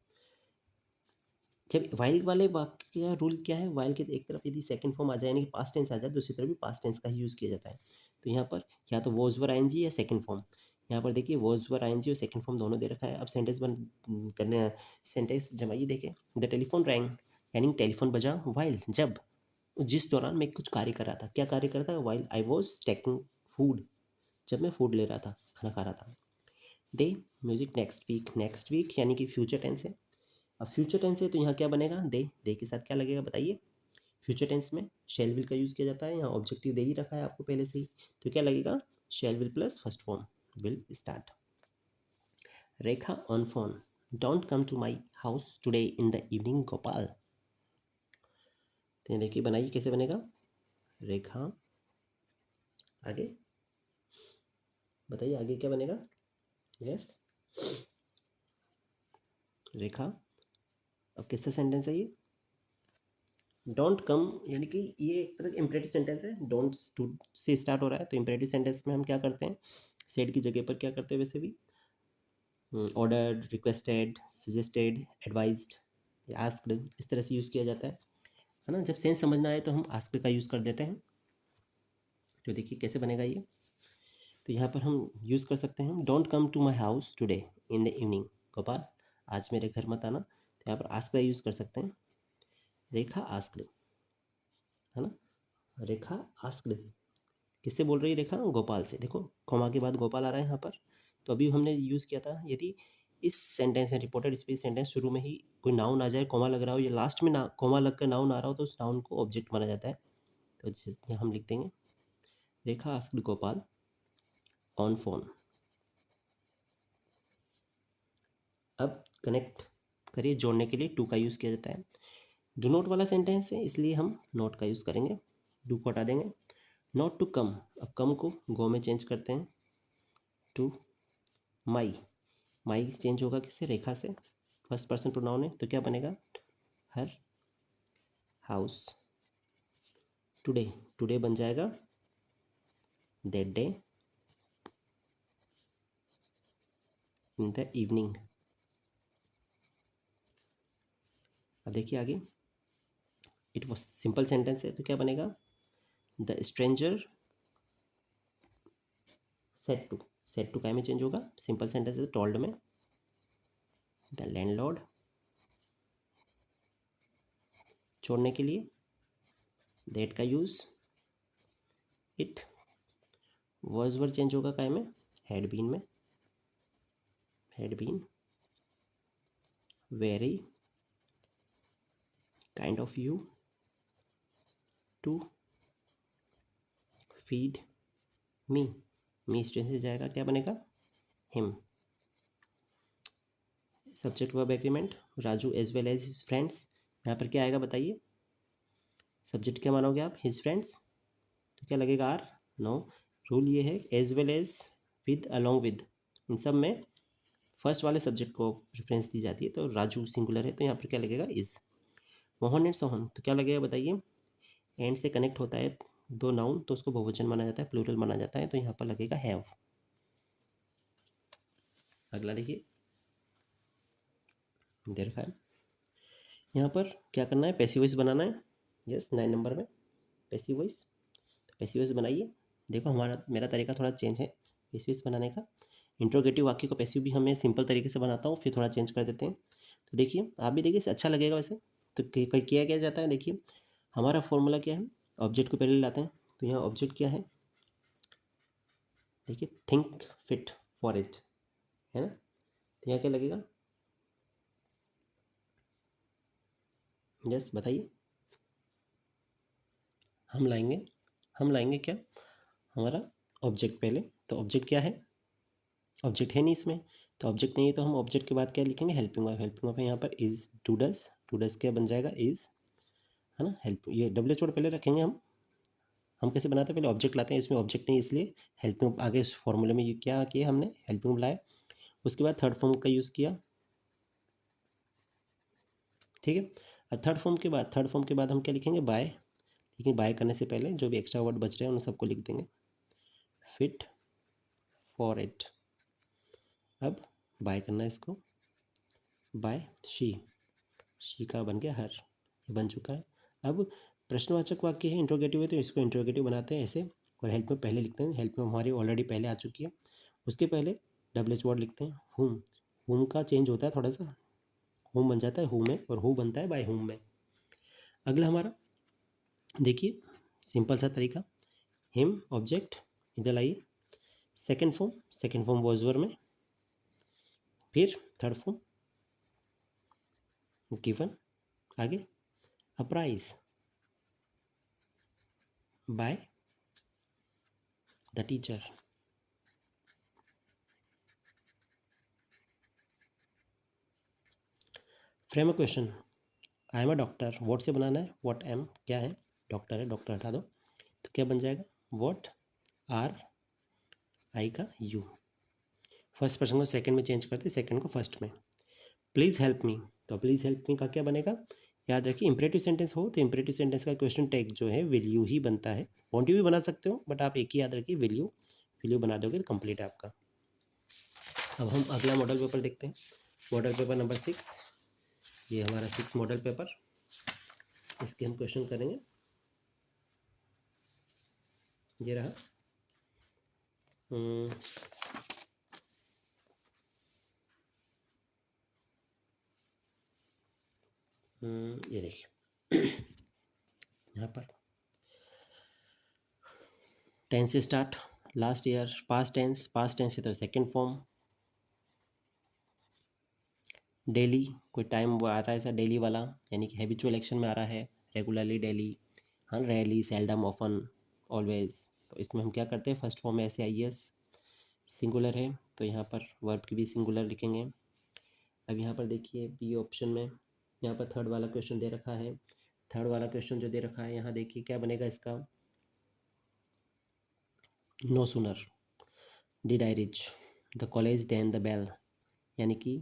जब वाइल वाले वाक्य का रूल क्या है, वाइल के एक तरफ यदि सेकंड फॉर्म आ जाए यानी कि पास्ट टेंस आ जाए, दूसरी तरफ भी पास्ट टेंस का ही यूज़ किया जाता है, तो यहाँ पर या तो वॉज वर आईएनजी या सेकंड फॉर्म, यहाँ पर देखिए वॉज वर आईएनजी और सेकंड फॉर्म दोनों दे रखा है। अब सेंटेंस बन करने, सेंटेंस जमाइए, देखें द टेलीफोन रैंग, यानी टेलीफोन बजा वाइल, जब, जिस दौरान मैं कुछ कार्य कर रहा था, क्या कार्य कर रहा था, while I was taking food, जब मैं फूड ले रहा था, खाना खा रहा था। दे म्यूजिक नेक्स्ट वीक यानी कि फ्यूचर टेंस है, अब फ्यूचर टेंस है तो यहाँ क्या बनेगा, दे के साथ क्या लगेगा बताइए, फ्यूचर टेंस में शेल विल का यूज़ किया जाता है, यहाँ ऑब्जेक्टिव दे ही रखा है आपको पहले से ही, तो क्या लगेगा shall will plus first form will start. Rekha on phone, don't come to my house today in the evening Gopal, तो देखिए बनाइए कैसे बनेगा, रेखा, आगे बताइए आगे क्या बनेगा, यस रेखा, अब किसका सेंटेंस है ये, डोंट कम, यानी कि ये एक तरह का इम्परेटिव सेंटेंस है, डोंट टू से स्टार्ट हो रहा है, तो इम्परेटिव सेंटेंस में हम क्या करते हैं, सेड की जगह पर क्या करते हैं वैसे भी, ordered, requested, suggested, advised, asked, इस तरह से यूज़ किया जाता है ना, जब सेंस समझना आए तो हम आस्क्ड का यूज़ कर देते हैं, तो देखिए कैसे बनेगा ये, तो यहाँ पर हम यूज़ कर सकते हैं, don't come to my house today in the evening Gopal, आज मेरे घर मत आना, तो यहाँ पर आस्क का यूज़ कर सकते हैं, रेखा आस्क्ड, है ना, रेखा आस्क्ड, किससे बोल रही है रेखा, गोपाल से, देखो कॉमा के बाद गोपाल आ रहा है यहाँ पर, तो अभी हमने यूज़ किया था, यदि इस सेंटेंस में रिपोर्टेड स्पीच सेंटेंस शुरू में ही कोई नाउन आ जाए, कॉमा लग रहा हो, या लास्ट में ना कॉमा लगकर नाउन आ रहा हो, तो उस नाउन को ऑब्जेक्ट माना जाता है, तो यहाँ हम लिख देंगे रेखा आस्क्ड गोपाल ऑन फोन। अब कनेक्ट करिए, जोड़ने के लिए टू का यूज़ किया जाता है, डू नॉट वाला सेंटेंस है इसलिए हम नॉट का यूज़ करेंगे, डू को हटा देंगे, नॉट टू कम, अब कम को गो में चेंज करते हैं, टू माई, माई चेंज होगा किससे, रेखा से, फर्स्ट पर्सन प्रोनाउन है, तो क्या बनेगा हर हाउस, टुडे, टुडे बन जाएगा that day in the evening. अब देखिए आगे, इट वॉज सिंपल सेंटेंस है तो क्या बनेगा, द स्ट्रेंजर सेट टू काय में चेंज होगा, सिंपल सेंटेंस है टोल्ड में, द लैंडलॉर्ड, छोड़ने के लिए दैट का use, it, was were change होगा काय में, हैड बीन में had been very kind of you to feed me, me stress से जाएगा, क्या बनेगा, him. Subject verb agreement, Raju as well as his friends, यहाँ पर क्या आएगा बताइए, सब्जेक्ट क्या मानोगे आप, हिज फ्रेंड्स, तो क्या लगेगा आर, नो। रूल ये है as well as, with, along with, इन सब में फर्स्ट वाले सब्जेक्ट को प्रेफरेंस दी जाती है। तो राजू सिंगुलर है तो यहाँ पर क्या लगेगा, इज। मोहन एंड सोहन, तो क्या लगेगा बताइए, एंड से कनेक्ट होता है दो नाउन तो उसको बहुवचन माना जाता है, प्लूरल माना जाता है, तो यहाँ पर लगेगा हैव। अगला देखिए, दे रखा है यहाँ पर, क्या करना है, पैसिव वॉइस बनाना है। यस, 9 नंबर में पैसिव वॉइस, तो पैसिव वॉइस बनाइए। देखो मेरा तरीका थोड़ा चेंज है पैसिव वॉइस बनाने का। इंट्रोगेटिव वाक्य को पैसिव भी हमें सिंपल तरीके से बनाता हूँ, फिर थोड़ा चेंज कर देते हैं। तो देखिए आप भी देखिए, अच्छा लगेगा वैसे। तो किया क्या जाता है, देखिए हमारा फॉर्मूला क्या है, ऑब्जेक्ट को पहले लाते हैं। तो यहाँ ऑब्जेक्ट क्या है, देखिए थिंक फिट फॉर इट, है ना। तो यहाँ क्या लगेगा, यस बताइए, हम लाएंगे क्या, हमारा ऑब्जेक्ट पहले। तो ऑब्जेक्ट क्या है, ऑब्जेक्ट है नहीं इसमें, तो ऑब्जेक्ट नहीं है तो हम ऑब्जेक्ट के बाद क्या लिखेंगे, हेल्पिंग वर्ब। हेल्पिंग वर्ब यहाँ पर इज, टू डस क्या बन जाएगा, इज, है ना। हेल्प, ये डब्ल्यू एच वर्ड पहले रखेंगे हम कैसे बनाते हैं, पहले ऑब्जेक्ट लाते हैं, इसमें ऑब्जेक्ट नहीं इसलिए हेल्पिंग आगे इस फॉर्मूले में ये क्या किया हमने, हेल्पिंग लाए। उसके बाद थर्ड फॉर्म का यूज़ किया, ठीक है। और थर्ड फॉर्म के बाद हम क्या लिखेंगे, बाय। लेकिन बाय करने से पहले जो भी एक्स्ट्रा वर्ड बच रहे हैं उन सबको लिख देंगे, फिट फॉर इट। अब बाय करना है इसको, बाय शी का बन गया हर, ये बन चुका है। अब प्रश्नवाचक वाक्य है, इंट्रोगेटिव है, तो इसको इंट्रोगेटिव बनाते हैं ऐसे, और हेल्प में पहले लिखते हैं, हेल्प में हमारी ऑलरेडी पहले आ चुकी है। उसके पहले डबल एच वर्ड लिखते हैं, हुम का चेंज होता है थोड़ा सा, हुम बन जाता है हु में, और हु बनता है बाय हुम में। अगला हमारा देखिए सिंपल सा तरीका, हिम ऑब्जेक्ट, इधर लाइए, सेकेंड फॉर्म वॉज वर में, फिर थर्ड फॉर्म गिवन, आगे apprise by the teacher. Frame a question, I am a doctor, what से बनाना है, वॉट एम क्या है, डॉक्टर है, डॉक्टर हटा दो, तो क्या बन जाएगा, वॉट आर, आई का यू, फर्स्ट पर्सन को सेकंड में चेंज करते, सेकंड को फर्स्ट में। प्लीज़ हेल्प मी, तो प्लीज़ हेल्प मी का क्या बनेगा, याद रखिए इंपरेटिव सेंटेंस हो तो इंपरेटिव सेंटेंस का क्वेश्चन टैग जो है विल यू ही बनता है, वॉन्ट यू भी बना सकते हो बट आप एक ही याद रखिए, विल यू बना दोगे तो कंप्लीट है आपका। अब हम अगला मॉडल पेपर देखते हैं, मॉडल पेपर नंबर 6, ये हमारा 6 मॉडल पेपर, इसके हम क्वेश्चन करेंगे, ये रहा। ये देखिए यहाँ पर टेंस से start, last year, past tense है तो सेकेंड फॉर्म, डेली कोई टाइम वो आ रहा है ऐसा डेली वाला, यानी कि हैबिचुअल एक्शन में आ रहा है, रेगुलरली, डेली, हाँ, रेयरली, सेल्डम, ऑफन, ऑलवेज। तो इसमें हम क्या करते हैं, फर्स्ट फॉर्म में ऐसे आई एस, सिंगुलर है तो यहाँ पर वर्ब की भी सिंगुलर लिखेंगे। अब यहाँ पर देखिए बी ऑप्शन में यहाँ पर थर्ड वाला क्वेश्चन दे रखा है, थर्ड वाला क्वेश्चन जो दे रखा है यहाँ देखिए क्या बनेगा इसका, no sooner did I reach the college than the bell, यानी कि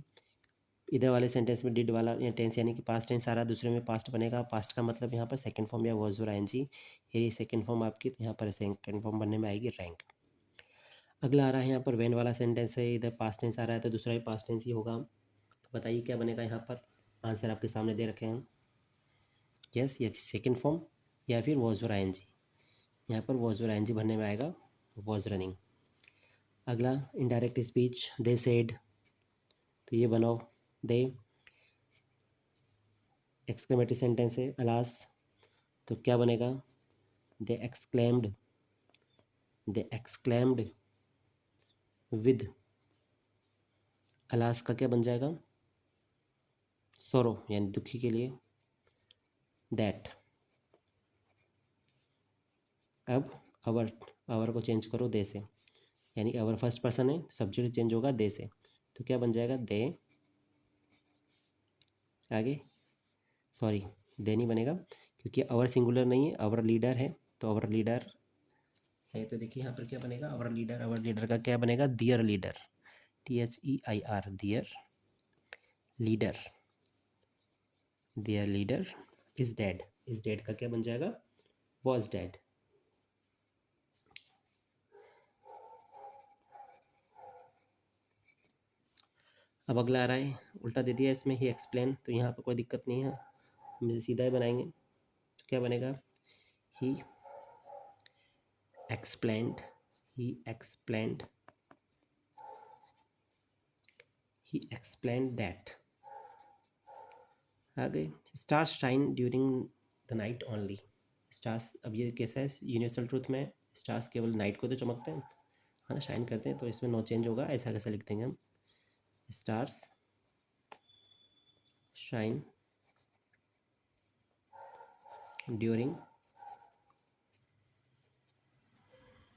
इधर वाले सेंटेंस में डिड वाला टेंस यानी कि पास्ट टेंस आ रहा है, दूसरे में पास्ट बनेगा, पास्ट का मतलब यहाँ पर सेकंड फॉर्म या वर्ब और आईएनजी, ये सेकंड फॉर्म आपकी, तो यहाँ पर सेकंड फॉर्म बनने में आएगी रैंक। अगला आ रहा है यहाँ पर व्हेन वाला सेंटेंस है, इधर पास्ट टेंस आ रहा है तो दूसरा भी पास्ट टेंस ही होगा, तो बताइए क्या बनेगा यहाँ पर, आंसर आपके सामने दे रखे हैं, यस ये सेकंड फॉर्म या फिर वॉज और आईएनजी, यहाँ पर वॉज और आईएनजी भरने में आएगा, वॉज रनिंग। अगला इनडायरेक्ट स्पीच, दे सेड, तो ये बनाओ, दे एक्सक्लेमेटरी सेंटेंस है, अलास, तो क्या बनेगा, दे एक्सक्लेम्ड, विद, अलास का क्या बन जाएगा, सोरो यानी दुखी के लिए, दैट। अब अवर को चेंज करो दे से, यानी अवर फर्स्ट पर्सन है, सब्जेक्ट चेंज होगा दे से, तो क्या बन जाएगा, दे। आगे सॉरी, दे नहीं बनेगा क्योंकि अवर सिंगुलर नहीं है, अवर लीडर है, तो अवर लीडर है, तो देखिए यहाँ पर क्या बनेगा, अवर लीडर का क्या बनेगा, their leader, THEIR, their leader, their leader is dead, is dead का क्या बन जाएगा, वॉज डेड। अब अगला आ रहा है, उल्टा दे दिया इसमें, ही एक्सप्लेन, तो यहाँ पर कोई दिक्कत नहीं है, हम सीधा ही बनाएंगे, तो क्या बनेगा, he explained, he explained, he explained that. आगे, stars shine during the night only, stars, अब ये कैसा है, यूनिवर्सल ट्रूथ में स्टार्स केवल नाइट को तो चमकते हैं, है ना, शाइन करते हैं, तो इसमें नो चेंज होगा, ऐसा कैसा लिख देंगे हम, stars shine during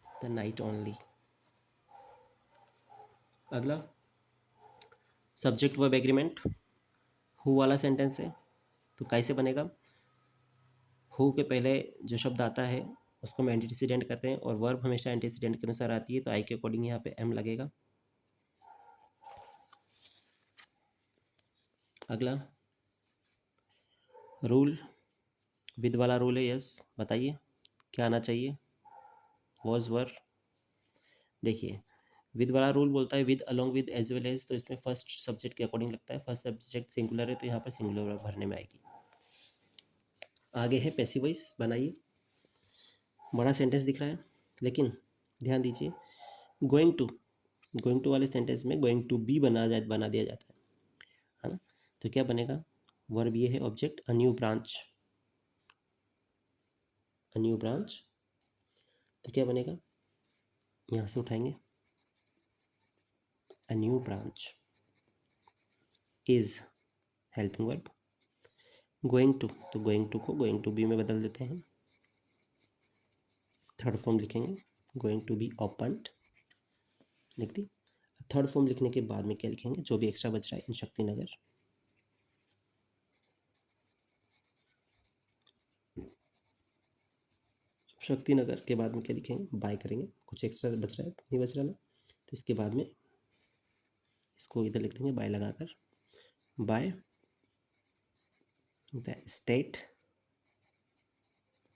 the night only. अगला, सब्जेक्ट वर्ब एग्रीमेंट, हु वाला सेंटेंस है, तो कैसे बनेगा, हु के पहले जो शब्द आता है उसको हम एंटीसीडेंट करते हैं, और वर्ब हमेशा एंटीसीडेंट के अनुसार आती है, तो आई के अकॉर्डिंग यहाँ पे एम लगेगा। अगला, रूल, विद वाला रूल है, यस, बताइए क्या आना चाहिए, वॉज वर। देखिए विद वाला रूल बोलता है with along with as well as, तो इसमें फर्स्ट सब्जेक्ट के अकॉर्डिंग लगता है, फर्स्ट सब्जेक्ट सिंगुलर है तो यहाँ पर सिंगुलर भरने में आएगी। आगे है पैसिव वॉइस, बनाइए, बड़ा सेंटेंस दिख रहा है, लेकिन ध्यान दीजिए, गोइंग टू वाले सेंटेंस में गोइंग टू बी बना दिया जाता है ना, तो क्या बनेगा, वर्ब ये है, object a new branch, a new branch, तो क्या बनेगा, यहाँ से उठाएंगे, a new branch is helping verb, going to, तो गोइंग टू को गोइंग टू बी में बदल देते हैं, थर्ड फॉर्म लिखेंगे, गोइंग टू बी ओपन्ड, लिख दी। थर्ड फॉर्म लिखने के बाद में क्या लिखेंगे, जो भी एक्स्ट्रा बच रहा है, इन शक्तिनगर, शक्तिनगर के बाद में क्या लिखेंगे, बाय करेंगे, कुछ एक्स्ट्रा बच रहा है, नहीं बच रहा ना, तो इसके बाद में इसको इधर लिख देंगे बाय लगाकर, by the State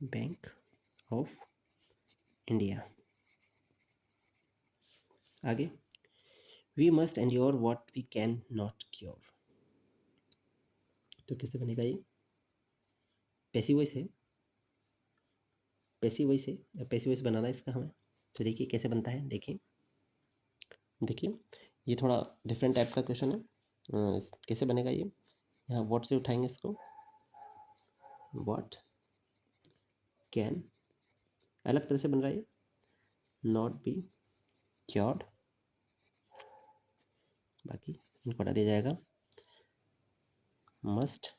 Bank of India. आगे, we must endure what we can not cure, तो कैसे बनेगा ये, पैसिव वॉइस है, पैसिव वॉइस है, पैसिव वॉइस बनाना है इसका हमें, तो देखिए कैसे बनता है, देखिए देखिए, ये थोड़ा डिफरेंट टाइप का क्वेश्चन है, कैसे बनेगा ये, यहाँ व्हाट से उठाएंगे इसको, व्हाट कैन, अलग तरह से बन रहा है, नॉट बी क्योर्ड, बाकी इनको हटा दिया जाएगा, must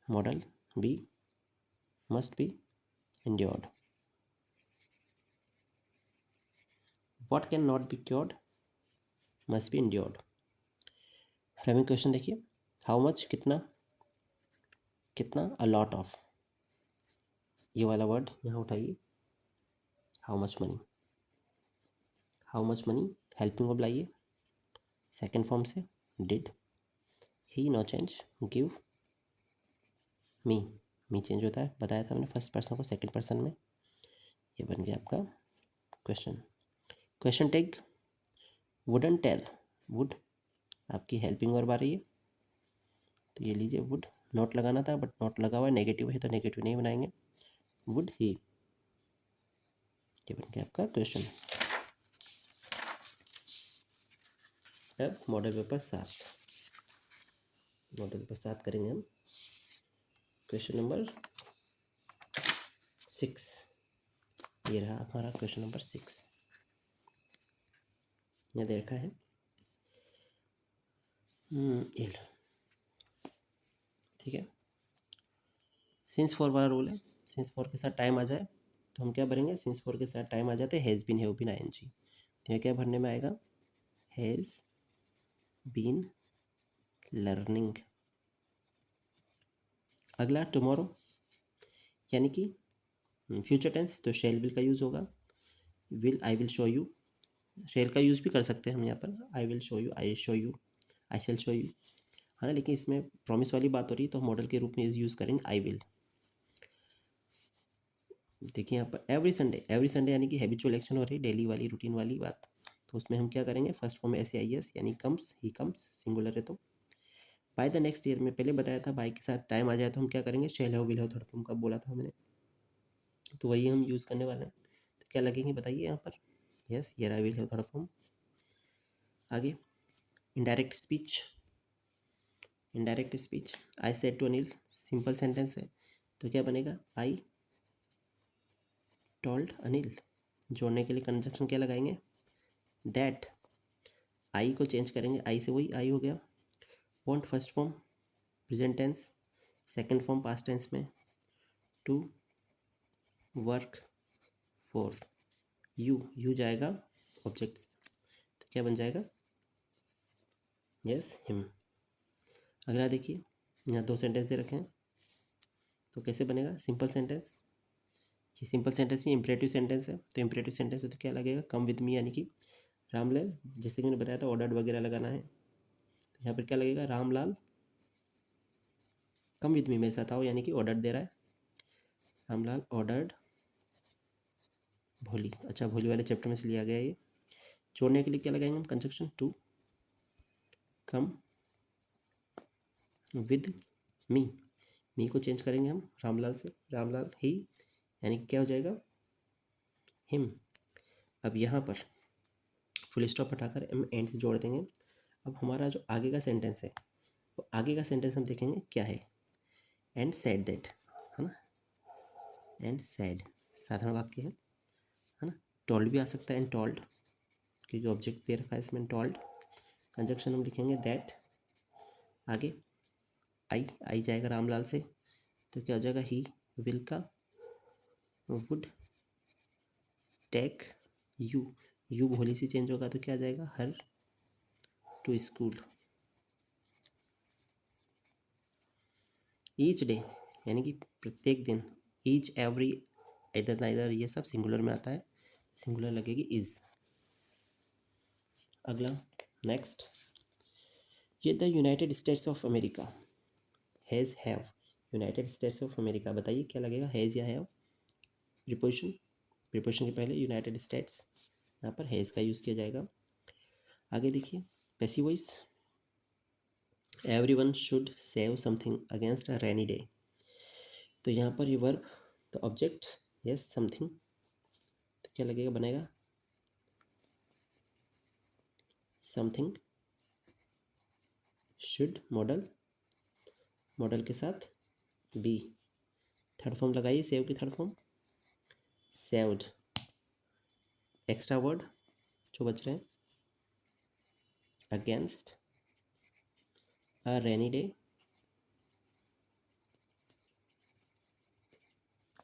modal be, must be endured, what can not be cured, must be endured। Framing question देखिए, हाउ मच, कितना, कितना, अ लॉट ऑफ, ये वाला वर्ड यहाँ उठाइए, how much money, how much money, helping verb लाइए, सेकेंड फॉर्म से did, he no change, give me change होता है, बताया था मैंने फर्स्ट पर्सन को सेकंड पर्सन में, ये बन गया आपका question. Question tag, wouldn't tell, would आपकी हेल्पिंग वर्ब आ रही है, तो ये लीजिए, वुड नॉट लगाना था बट नॉट लगा हुआ है, नेगेटिव है तो नेगेटिव नहीं बनाएंगे, वुड ही, ये बन गया आपका क्वेश्चन। अब मॉडल पेपर 7, मॉडल पेपर 7 करेंगे हम, क्वेश्चन नंबर 6, ये रहा हमारा क्वेश्चन नंबर 6। यहाँ दे रखा है एल, ठीक है। सिंस फॉर वाला रूल है, सिंस फॉर के साथ टाइम आ जाए तो हम क्या भरेंगे, सिंस फॉर के साथ टाइम आ जाते हैं has been, have been, ING, तो यहाँ क्या भरने में आएगा, हैज़ बीन लर्निंग। अगला टुमारो, यानी कि फ्यूचर टेंस, तो शैल विल का यूज़ होगा, will I will show you, shall का यूज़ भी कर सकते हैं हम यहाँ पर, I will show you, I show you, I shall show you, है ना, लेकिन इसमें प्रॉमिस वाली बात हो रही है तो हम मॉडल के रूप में यूज़ करेंगे आई विल। देखिए यहाँ पर एवरी संडे यानी कि हैबिचुअल एक्शन हो रही है, डेली वाली रूटीन वाली बात, तो उसमें हम क्या करेंगे, first form S I S यानी कम्स, ही कम्स, सिंगुलर है तो बाय द नेक्स्ट ईयर में पहले बताया था, बाय के साथ टाइम आ जाए तो हम क्या करेंगे, shall have will have, third form का बोला था मैंने, तो वही हम यूज़ करने वाले हैं। तो क्या लगेंगे बताइए यहाँ पर, yes here I will have third form. आगे indirect speech, indirect speech, I said to Anil, simple sentence है तो क्या बनेगा, आई टोल्ड अनिल, जोड़ने के लिए कंजक्शन क्या लगाएंगे, दैट, आई को चेंज करेंगे, आई से वही आई हो गया, want first form present tense, second form past tense में, टू वर्क फॉर यू जाएगा ऑब्जेक्ट से, तो क्या बन जाएगा, यस हिम। अगला देखिए, यहाँ दो सेंटेंस दे रखे हैं तो कैसे बनेगा, सिंपल सेंटेंस, ये सिंपल सेंटेंस ही इम्परेटिव सेंटेंस है, तो इम्परेटिव सेंटेंस है तो क्या लगेगा, कम विद मी, यानी कि रामलाल, जैसे कि मैंने बताया था ऑर्डर्ड वगैरह लगाना है, तो यहाँ पर क्या लगेगा, रामलाल कम विद मी, मेरे साथ आओ, यानी कि ऑर्डर दे रहा है, रामलाल ऑर्डर्ड भोली, अच्छा भोली वाले चैप्टर में से लिया गया ये। जोड़ने के लिए क्या लगाएंगे हम, conjunction, to come with me को चेंज करेंगे हम रामलाल से, रामलाल ही, यानी कि क्या हो जाएगा, हिम। अब यहाँ पर फुल स्टॉप हटाकर हम एंड से जोड़ देंगे। अब हमारा जो आगे का सेंटेंस है, वो आगे का सेंटेंस हम देखेंगे क्या है, एंड सेड दैट, है ना, एंड सेड साधारण वाक्य है ना, टोल्ड भी आ सकता है, एंड टोल्ड, क्योंकि ऑब्जेक्ट दे रखा है इसमें टोल्ड, कंजक्शन हम लिखेंगे दैट, आगे आई जाएगा रामलाल से तो क्या हो जाएगा, ही विल का वुड टेक यू भोली से चेंज होगा तो क्या आ जाएगा, her to school, each day यानी कि प्रत्येक दिन, ईच एवरी, इधर नाइदर, ये सब सिंगुलर में आता है, सिंगुलर लगेगी इज। अगला नेक्स्ट, ये the United states of America, has have, United states of America, बताइए क्या लगेगा, हैज़ या हैव, प्रीपोजिशन, प्रीपोजिशन के पहले यूनाइटेड स्टेट्स, यहाँ पर हैज़ का यूज़ किया जाएगा। आगे देखिए passive voice, everyone should save something against a rainy day, तो यहाँ पर ये वर्ब, तो ऑब्जेक्ट यस समथिंग, तो क्या लगेगा, बनेगा समथिंग शुड, मॉडल, मॉडल के साथ बी, थर्ड फॉर्म लगाइए, सेव की third form saved, extra word जो बच रहे हैं, अगेंस्ट अ रेनी डे,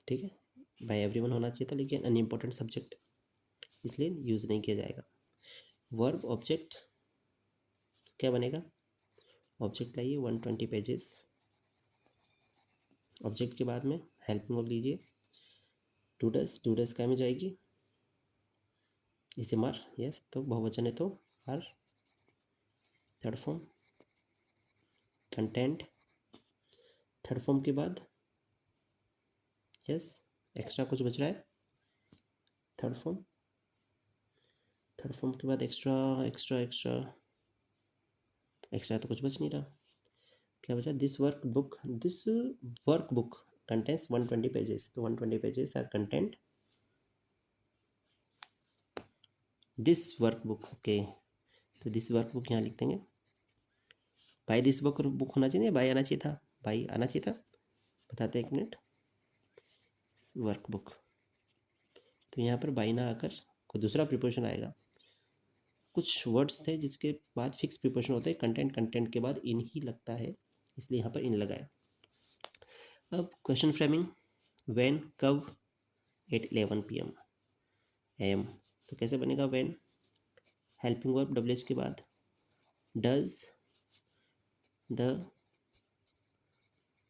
ठीक है, बाय एवरीवन होना चाहिए था लेकिन अनइम्पोर्टेंट सब्जेक्ट इसलिए यूज़ नहीं किया जाएगा। वर्ब ऑब्जेक्ट क्या बनेगा, ऑब्जेक्ट लाइए 120 पेजेस, ऑब्जेक्ट के बाद में हेल्पिंग वर्ब लीजिए, टू डस क्या में जाएगी, इसे मार, यस तो बहुवचन है तो her, third form content, third form के बाद यस एक्स्ट्रा कुछ बच रहा है, थर्ड फॉर्म, थर्ड फॉर्म के बाद एक्स्ट्रा एक्स्ट्रा एक्स्ट्रा एक्स्ट्रा तो कुछ बच नहीं रहा, क्या बचा, this workbook contents 120 pages, तो 120 pages are content this workbook, okay, तो दिस वर्क बुक यहाँ लिख देंगे, बाई दिस बुक होना चाहिए, बाई आना चाहिए था, बाई आना चाहिए था, बताते एक मिनट, वर्क बुक, तो यहाँ पर बाई ना आकर कोई दूसरा प्रिपोजिशन आएगा, कुछ वर्ड्स थे जिसके बाद फिक्स प्रीपोजिशन होते हैं, कंटेंट के बाद इन ही लगता है, इसलिए यहाँ पर इन लगाया। अब क्वेश्चन फ्रेमिंग, व्हेन, कब, एट 11 PM AM, तो कैसे बनेगा? व्हेन, हेल्पिंग वर्ब WH के बाद, does the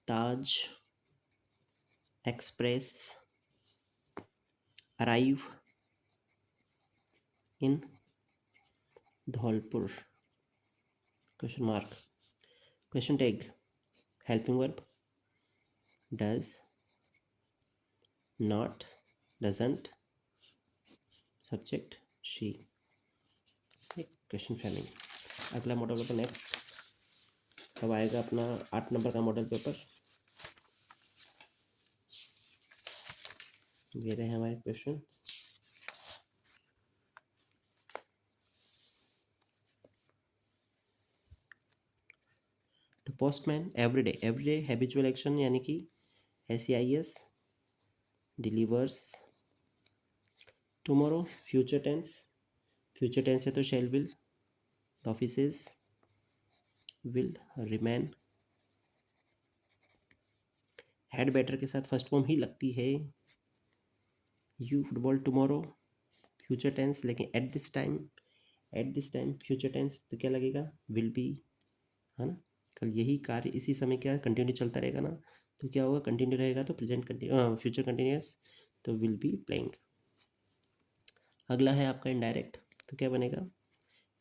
Taj express arrive in Dholpur? Question mark. Question tag, helping verb, does, not, doesn't, subject she. Question framing. अगला मॉडल पेपर नेक्स्ट कब आएगा? अपना 8 नंबर का मॉडल पेपर। ये रहे हमारे question. The postman everyday habitual action यानी कि SEIS, delivers. Tomorrow future tense है तो shall will. The offices will remain. Had better के साथ फर्स्ट फॉर्म ही लगती है। You football tomorrow future tense, लेकिन at this time future tense तो क्या लगेगा? विल बी, है ना। कल यही कार्य इसी समय क्या कंटिन्यू चलता रहेगा ना, तो क्या होगा? कंटिन्यू रहेगा तो फ्यूचर कंटिन्यूस, तो विल बी प्लेइंग। अगला है आपका इनडायरेक्ट, तो क्या बनेगा?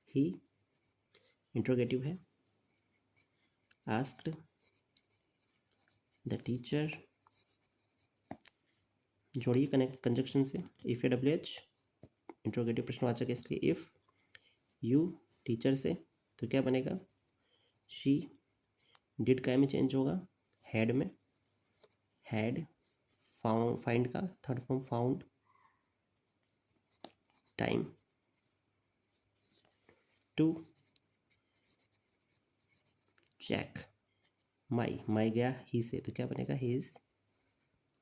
ही, इंट्रोगेटिव है। आस्क्ड द टीचर, जोड़िए कनेक्ट कंजक्शन से। इफ WH, इंट्रोगेटिव प्रश्नवाचक है इसलिए इफ। यू, टीचर से, तो क्या बनेगा? शी, डिड काय में चेंज होगा, हैड में। हैड, फाइंड का third form found. Time, to check. My गया ही से, तो क्या बनेगा? His.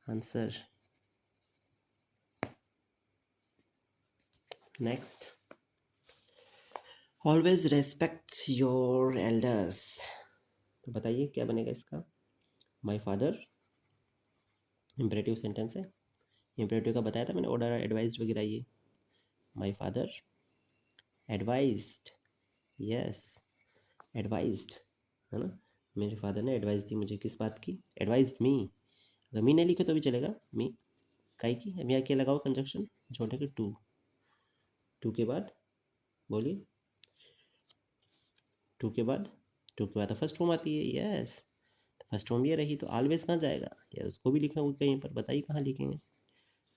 Answer. Next, always respect your elders, तो बताइए क्या बनेगा इसका? माई फादर, इम्परेटिव सेंटेंस है। इम्परेटिव का बताया था मैंने, ऑर्डर, एडवाइज वगैरह ये। My father advised, yes, advised, है ना। मेरे फादर ने एडवाइस दी मुझे, किस बात की? एडवाइज्ड मी। अगर मी नहीं लिखे तो भी चलेगा, मी काई की। अब यहाँ क्या लगाओ कंजक्शन, जोड़ने के टू के बाद, बोलिए। टू के बाद तो फर्स्ट फॉर्म आती है, यस। फर्स्ट फॉर्म ये रही, तो ऑलवेज कहाँ जाएगा? या उसको भी लिखा हुआ कहीं पर, बताइए कहाँ लिखेंगे?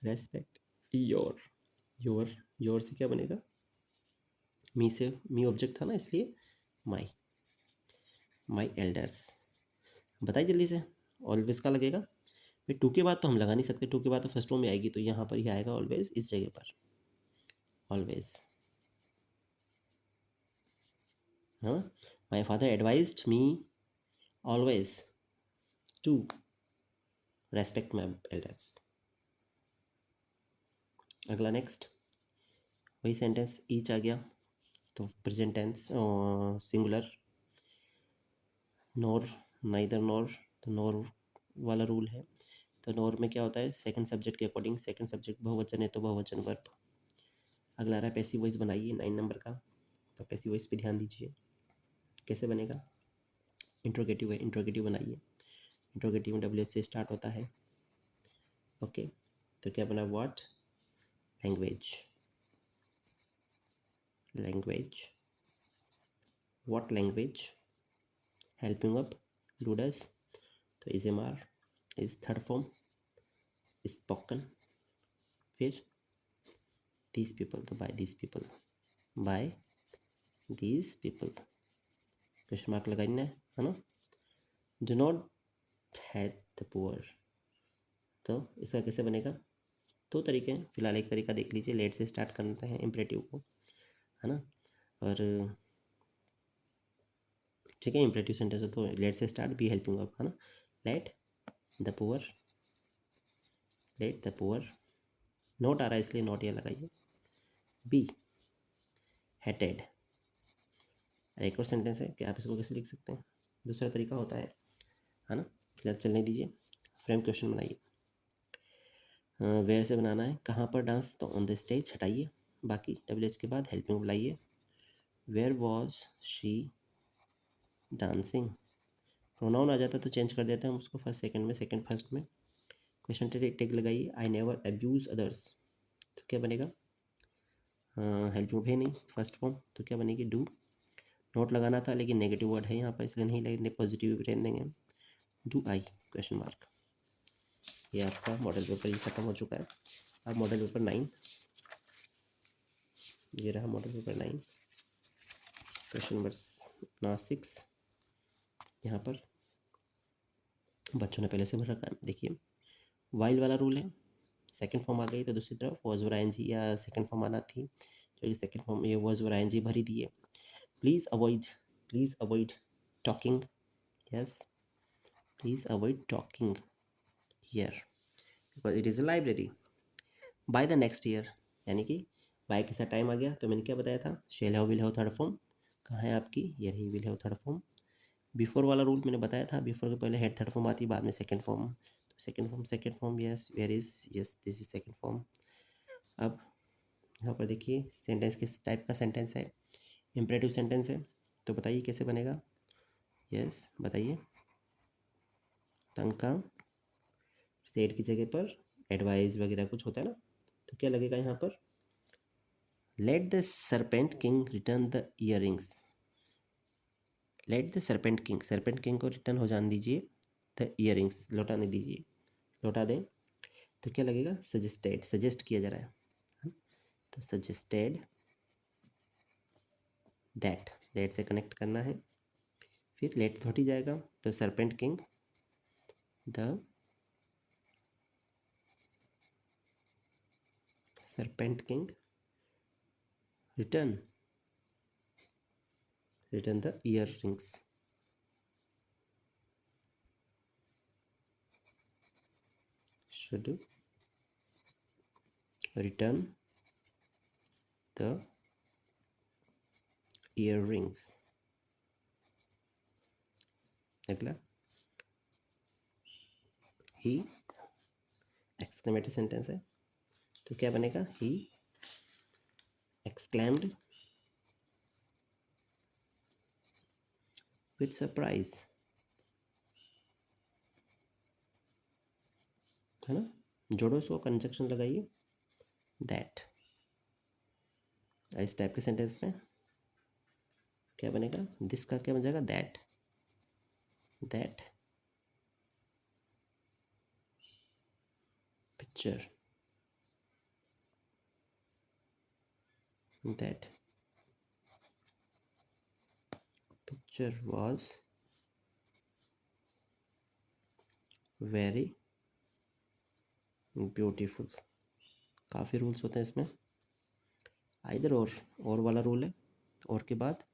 रेस्पेक्ट योर से क्या बनेगा? मी से, मी ऑब्जेक्ट था ना, इसलिए माई एल्डर्स। बताइए जल्दी से, ऑलवेज का लगेगा फिर। टू के बाद तो हम लगा नहीं सकते, टू के बाद तो फर्स्ट फॉर्म में आएगी, तो यहाँ पर ही आएगा ऑलवेज, इस जगह पर ऑलवेज। हाँ, my father advised me always to respect my elders. अगला नेक्स्ट, वही सेंटेंस ईच आ गया, तो present tense singular. Nor, neither nor, तो नोर वाला रूल है। तो नोर में क्या होता है? सेकंड सब्जेक्ट के अकॉर्डिंग, सेकंड सब्जेक्ट बहुवचन है तो बहुवचन वर्ब। अगला रहा पैसिव वॉइस, बनाइए 9 नंबर का, तो पैसिव वॉइस पे ध्यान दीजिए कैसे बनेगा। इंट्रोगेटिव है, इंट्रोगेटिव बनाइए। इंट्रोगेटिव में WH से स्टार्ट होता है, ओके। तो क्या बना? What, language, what language. Helping verb do does, तो is MR, is third form, spoken. फिर दीज पीपल, तो by these people, question mark लगाना है ना। Do not hate the poor, तो इसका कैसे बनेगा? दो तरीके हैं फिलहाल, एक तरीका देख लीजिए, लेट से स्टार्ट करते हैं इम्परेटिव को, है ना। और ठीक है, इम्परेटिव सेंटेंस है तो लेट से स्टार्ट, बी हेल्पिंग वर्ब, है ना। लेट द पुअर, नोट आ रहा है इसलिए नोट ये लगाइए। Be hated. एक और सेंटेंस है कि आप इसको कैसे लिख सकते हैं, दूसरा तरीका होता है ना। फिलहाल चलने दीजिए, फ्रेम क्वेश्चन बनाइए। वेयर से बनाना है, कहाँ पर डांस, तो ऑन द स्टेज हटाइए, बाकी WH के बाद हेल्पिंग बुलाइए। Where was she dancing, pronoun आ जाता तो चेंज कर देते हैं हम उसको फर्स्ट सेकंड में, सेकंड फर्स्ट में। क्वेश्चन टेग लगाइए, आई नेवर अब्यूज अदर्स, तो क्या बनेगा, हेल्पिंग भी नहीं फर्स्ट फॉर्म, तो क्या बनेगी, डू। नोट लगाना था लेकिन नेगेटिव वर्ड है यहाँ पर इसलिए नहीं लगेंगे, पॉजिटिव रहने देंगे, डू आई क्वेश्चन मार्क। ये आपका मॉडल पेपर ही खत्म हो चुका है। अब मॉडल पेपर 9, ये रहा मॉडल पेपर 9, क्वेश्चन नंबर अपना 6। यहाँ पर बच्चों ने पहले से भर रखा है, देखिए वाइल वाला रूल है, सेकंड फॉर्म आ गई तो दूसरी तरफ वॉज वर आईएनजी या सेकंड फॉर्म आना थी, जो कि सेकंड फॉर्म ये वॉज वर आईएनजी भरी दी है। Please avoid talking, yes please avoid talking here because it is a library. By the next year, यानी कि बाय के साथ टाइम आ गया, तो मैंने क्या बताया था, shall have will have third form, कहाँ है आपकी, ये रही will have third form. Before वाला रूल मैंने बताया था, बिफोर के पहले हेड थर्ड फॉर्म आती, बाद में सेकंड फॉर्म, तो second form yes, where is, yes this is second form. अब यहाँ पर देखिए सेंटेंस किस टाइप का सेंटेंस है, इम्परेटिव सेंटेंस है, तो बताइए कैसे बनेगा, यस बताइए। तंका सेड की जगह पर एडवाइस वगैरह कुछ होता है ना, तो क्या लगेगा यहाँ पर, let the serpent king return the earrings, let the serpent king को रिटर्न हो जाने दीजिए, द इयरिंग्स लौटाने दीजिए, लौटा दें, तो क्या लगेगा, सजेस्ट किया जा रहा है, तो सजेस्टेड दैट से कनेक्ट करना है, फिर लेट थोड़ी जाएगा, तो serpent king the serpent king return the earrings, should return the earrings। अगला ही एक्सक्लेमेटरी सेंटेंस है, तो क्या बनेगा, ही exclaimed with surprise, है ना, जोड़ो सो कंजक्शन लगाइए, दैट। इस टाइप के सेंटेंस में क्या बनेगा, दिस का क्या बन जाएगा, that picture, that picture was very beautiful. काफ़ी रूल्स होते हैं इसमें, आइदर और वाला रूल है, और के बाद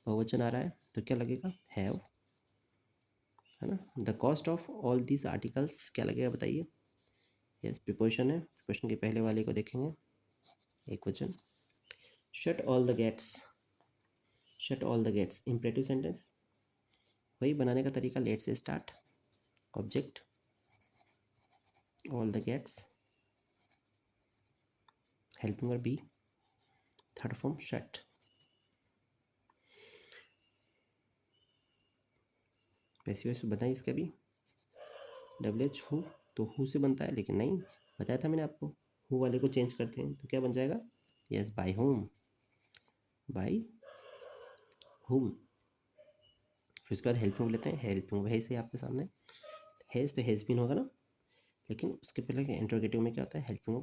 बहुवचन आ रहा है, तो क्या लगेगा, हैव, है ना। The cost of all these articles क्या लगेगा बताइए, यस प्रिपोजिशन है, प्रिपोजिशन के पहले वाले को देखेंगे, एक वचन। Shut all the gates imperative sentence, वही बनाने का तरीका, लेट से start, object all the gates, helping verb B, third form shut. वैसे वैसे बताइए इसका भी, WH हु, तो हु से बनता है, लेकिन नहीं बताया था मैंने आपको, हु वाले को चेंज करते हैं तो क्या बन जाएगा, यस बाय होम, फिर उसके बाद हेल्पिंग लेते हैं, हेल्पिंग वही से आपके सामने, हैज़ तो हैज़ बीन होगा ना, लेकिन उसके पहले इंट्रोगेटिव में क्या होता है, हेल्पिंग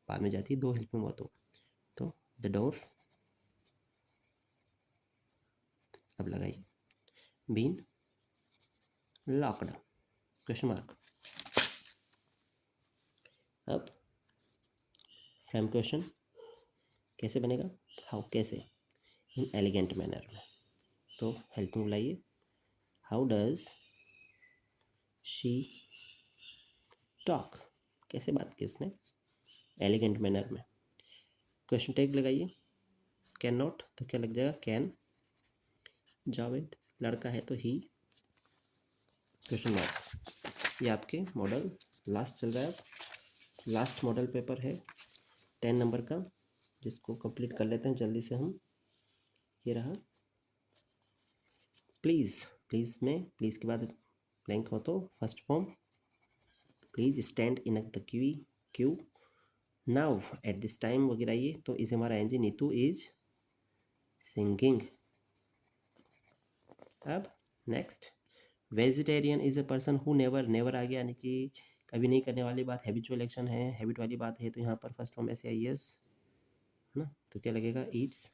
बाद में जाती है, दो हेल्पिंग हुआ तो द डोर, अब लगाइए, बीन लॉक्ड क्वेश्चन मार्क। अब फ्रेम क्वेश्चन कैसे बनेगा, हाउ कैसे, इन एलिगेंट मैनर में, तो हेल्पिंग बुलाइए, हाउ डज शी टॉक, कैसे बात की उसने, एलिगेंट मैनर में। क्वेश्चन टैग लगाइए, कैन नॉट तो क्या लग जाएगा, कैन। जावेद लड़का है तो ही, क्वेश्चन मार्क। ये आपके मॉडल लास्ट चल रहा है, लास्ट मॉडल पेपर है 10 नंबर का, जिसको कंप्लीट कर लेते हैं जल्दी से हम। ये रहा। प्लीज़, प्लीज़ में प्लीज़ के बाद ब्लैंक हो तो first form, please stand in the queue now at this time वगैरह, ये तो इसे हमारा एनजी नीतू इज सिंगिंग। अब next, vegetarian is a person who never, never आ गया यानी कि कभी नहीं करने वाली बात, हैबिचुअल एक्शन है, हैबिट वाली बात है, तो यहाँ पर फर्स्ट फॉर्म ऐसे आई यस है ना, तो क्या लगेगा, ईट्स।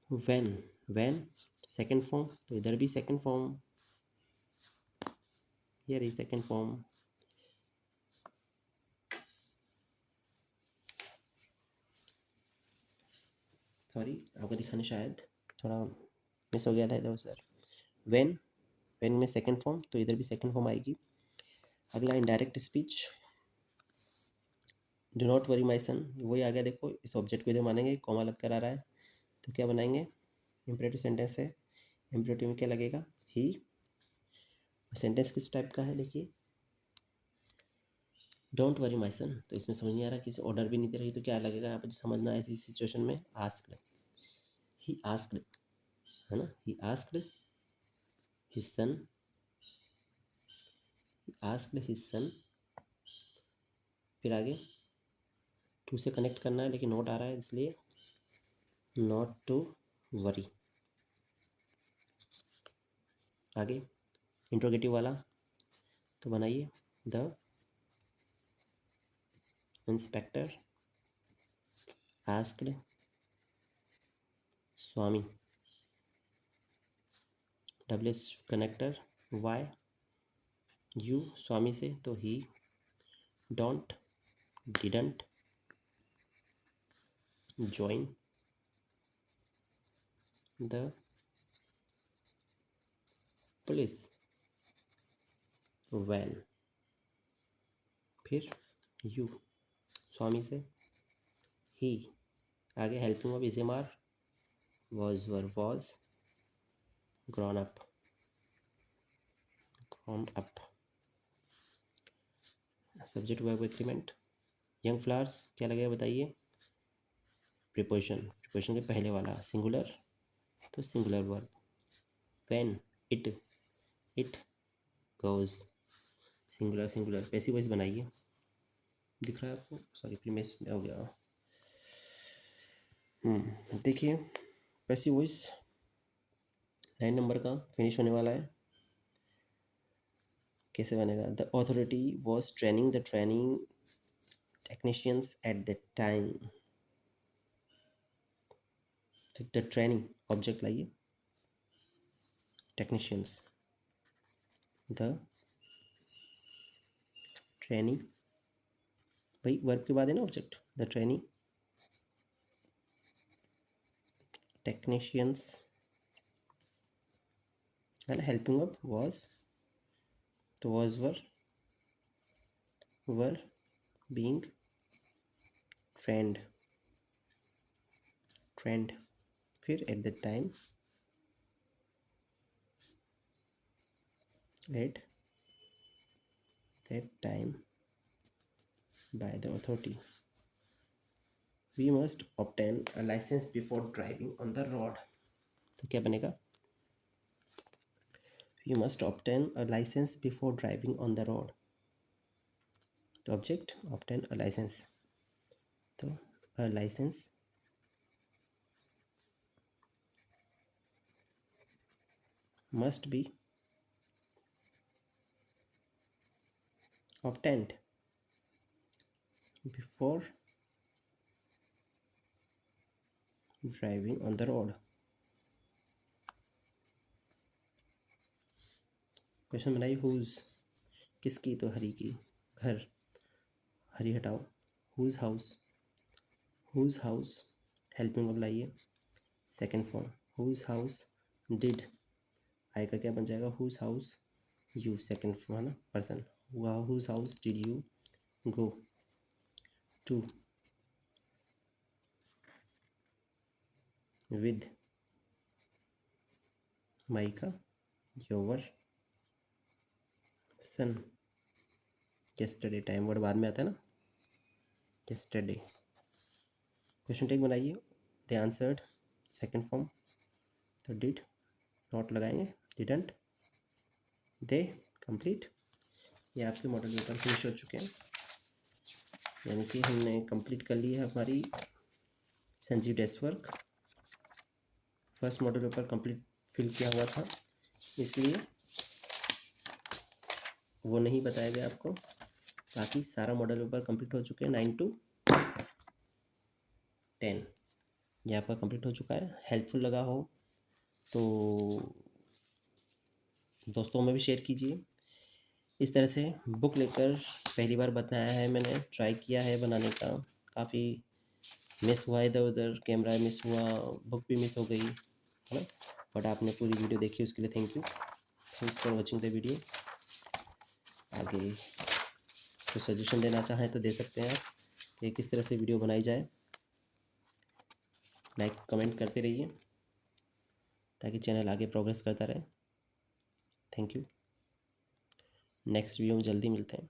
व्हेन सेकंड फॉर्म, तो इधर भी second form, here is second form. Sorry आपको दिखाने शायद थोड़ा मिस हो गया था इधर सर। व्हेन में सेकंड फॉर्म, तो इधर भी सेकंड फॉर्म आएगी। अगला indirect speech, do not worry my son, वही आ गया, देखो इस ऑब्जेक्ट को इधर मानेंगे, कॉमा लग कर आ रहा है, तो क्या बनाएंगे, इम्परेटिव सेंटेंस है, इम्परेटिव में क्या लगेगा, ही। सेंटेंस किस टाइप का है देखिए, डोंट वरी माई सन, तो इसमें समझ नहीं आ रहा, किसी ऑर्डर भी नहीं दे रही, तो क्या लगेगा यहाँ पर जो समझना है ऐसी सिचुएशन में, आस्क्ड, ही आस्क्ड है ना, he asked his son, asked his son. फिर आगे टू से कनेक्ट करना है, लेकिन नोट आ रहा है इसलिए नॉट टू वरी। आगे इंट्रोगेटिव वाला, तो बनाइए, the inspector asked Swami, double S connector, why you Swami से, तो he don't didn't join the police van. फिर यू स्वामी से, ही आगे हेल्पिंग ऑफ इजेमार, was were was, grown up subject verb agreement. Young flowers क्या लगेगा बताइए, प्रीपोजिशन के पहले वाला सिंगुलर, तो singular verb. When it goes, singular passive voice बनाइए, दिख रहा है आपको, सॉरी प्रीमिस में हो गया। देखिए पैसिव वॉइस 9 नंबर का फिनिश होने वाला है, कैसे बनेगा, the authority was training the training technicians eight the time, the training object लाइए, टेक्नीशियंस, द ट्रेनिंग, भाई वर्ब के बाद है ना ऑब्जेक्ट, द ट्रेनिंग टेक्नीशियंस है ना, हेल्पिंग ऑफ वॉज, तो वॉज वर बीइंग ट्रेंड, फिर at the time, at that time by the authority, we must obtain a licence before driving on the road, तो क्या बनेगा, you must obtain a license before driving on the road, तो object obtain a license, तो a license must be obtained before driving on the road. Question बनाइए, whose किसकी, तो हरी की, घर, हरी हटाओ, हुज हाउस हेल्पिंग ऑफ लाइए, second form, whose house did, I का क्या बन जाएगा, whose house you, second form है ना, person, whose house did you go to, with माइका your son. Yesterday time word बाद में आता है ना, यस्टरडे। क्वेश्चन टेक बनाइए। दे आंसर्ड सेकंड फॉर्म, तो डिड नॉट लगाएंगे, डिडंट, दे कंप्लीट। ये आपके मॉडल पेपर फिनिश हो चुके हैं, यानी कि हमने कंप्लीट कर ली है हमारी Sanjeev desk work. First model paper complete fill किया हुआ था, इसलिए वो नहीं बताया गया आपको। बाकी सारा मॉडल पेपर कंप्लीट हो चुके हैं, 9 to 10 ये आपका कंप्लीट हो चुका है। हेल्पफुल लगा हो तो दोस्तों में भी शेयर कीजिए। इस तरह से बुक लेकर पहली बार बताया है मैंने, ट्राई किया है बनाने का, काफ़ी मिस हुआ इधर उधर, कैमरा मिस हुआ, बुक भी मिस हो गई, है ना। बट आपने पूरी वीडियो देखी, उसके लिए thank you. Thanks for watching the video. आगे तो सजेशन देना चाहें तो दे सकते हैं आप कि किस तरह से वीडियो बनाई जाए। लाइक कमेंट करते रहिए ताकि चैनल आगे प्रोग्रेस करता रहे। Thank you. नेक्स्ट वीडियो में जल्दी मिलते हैं।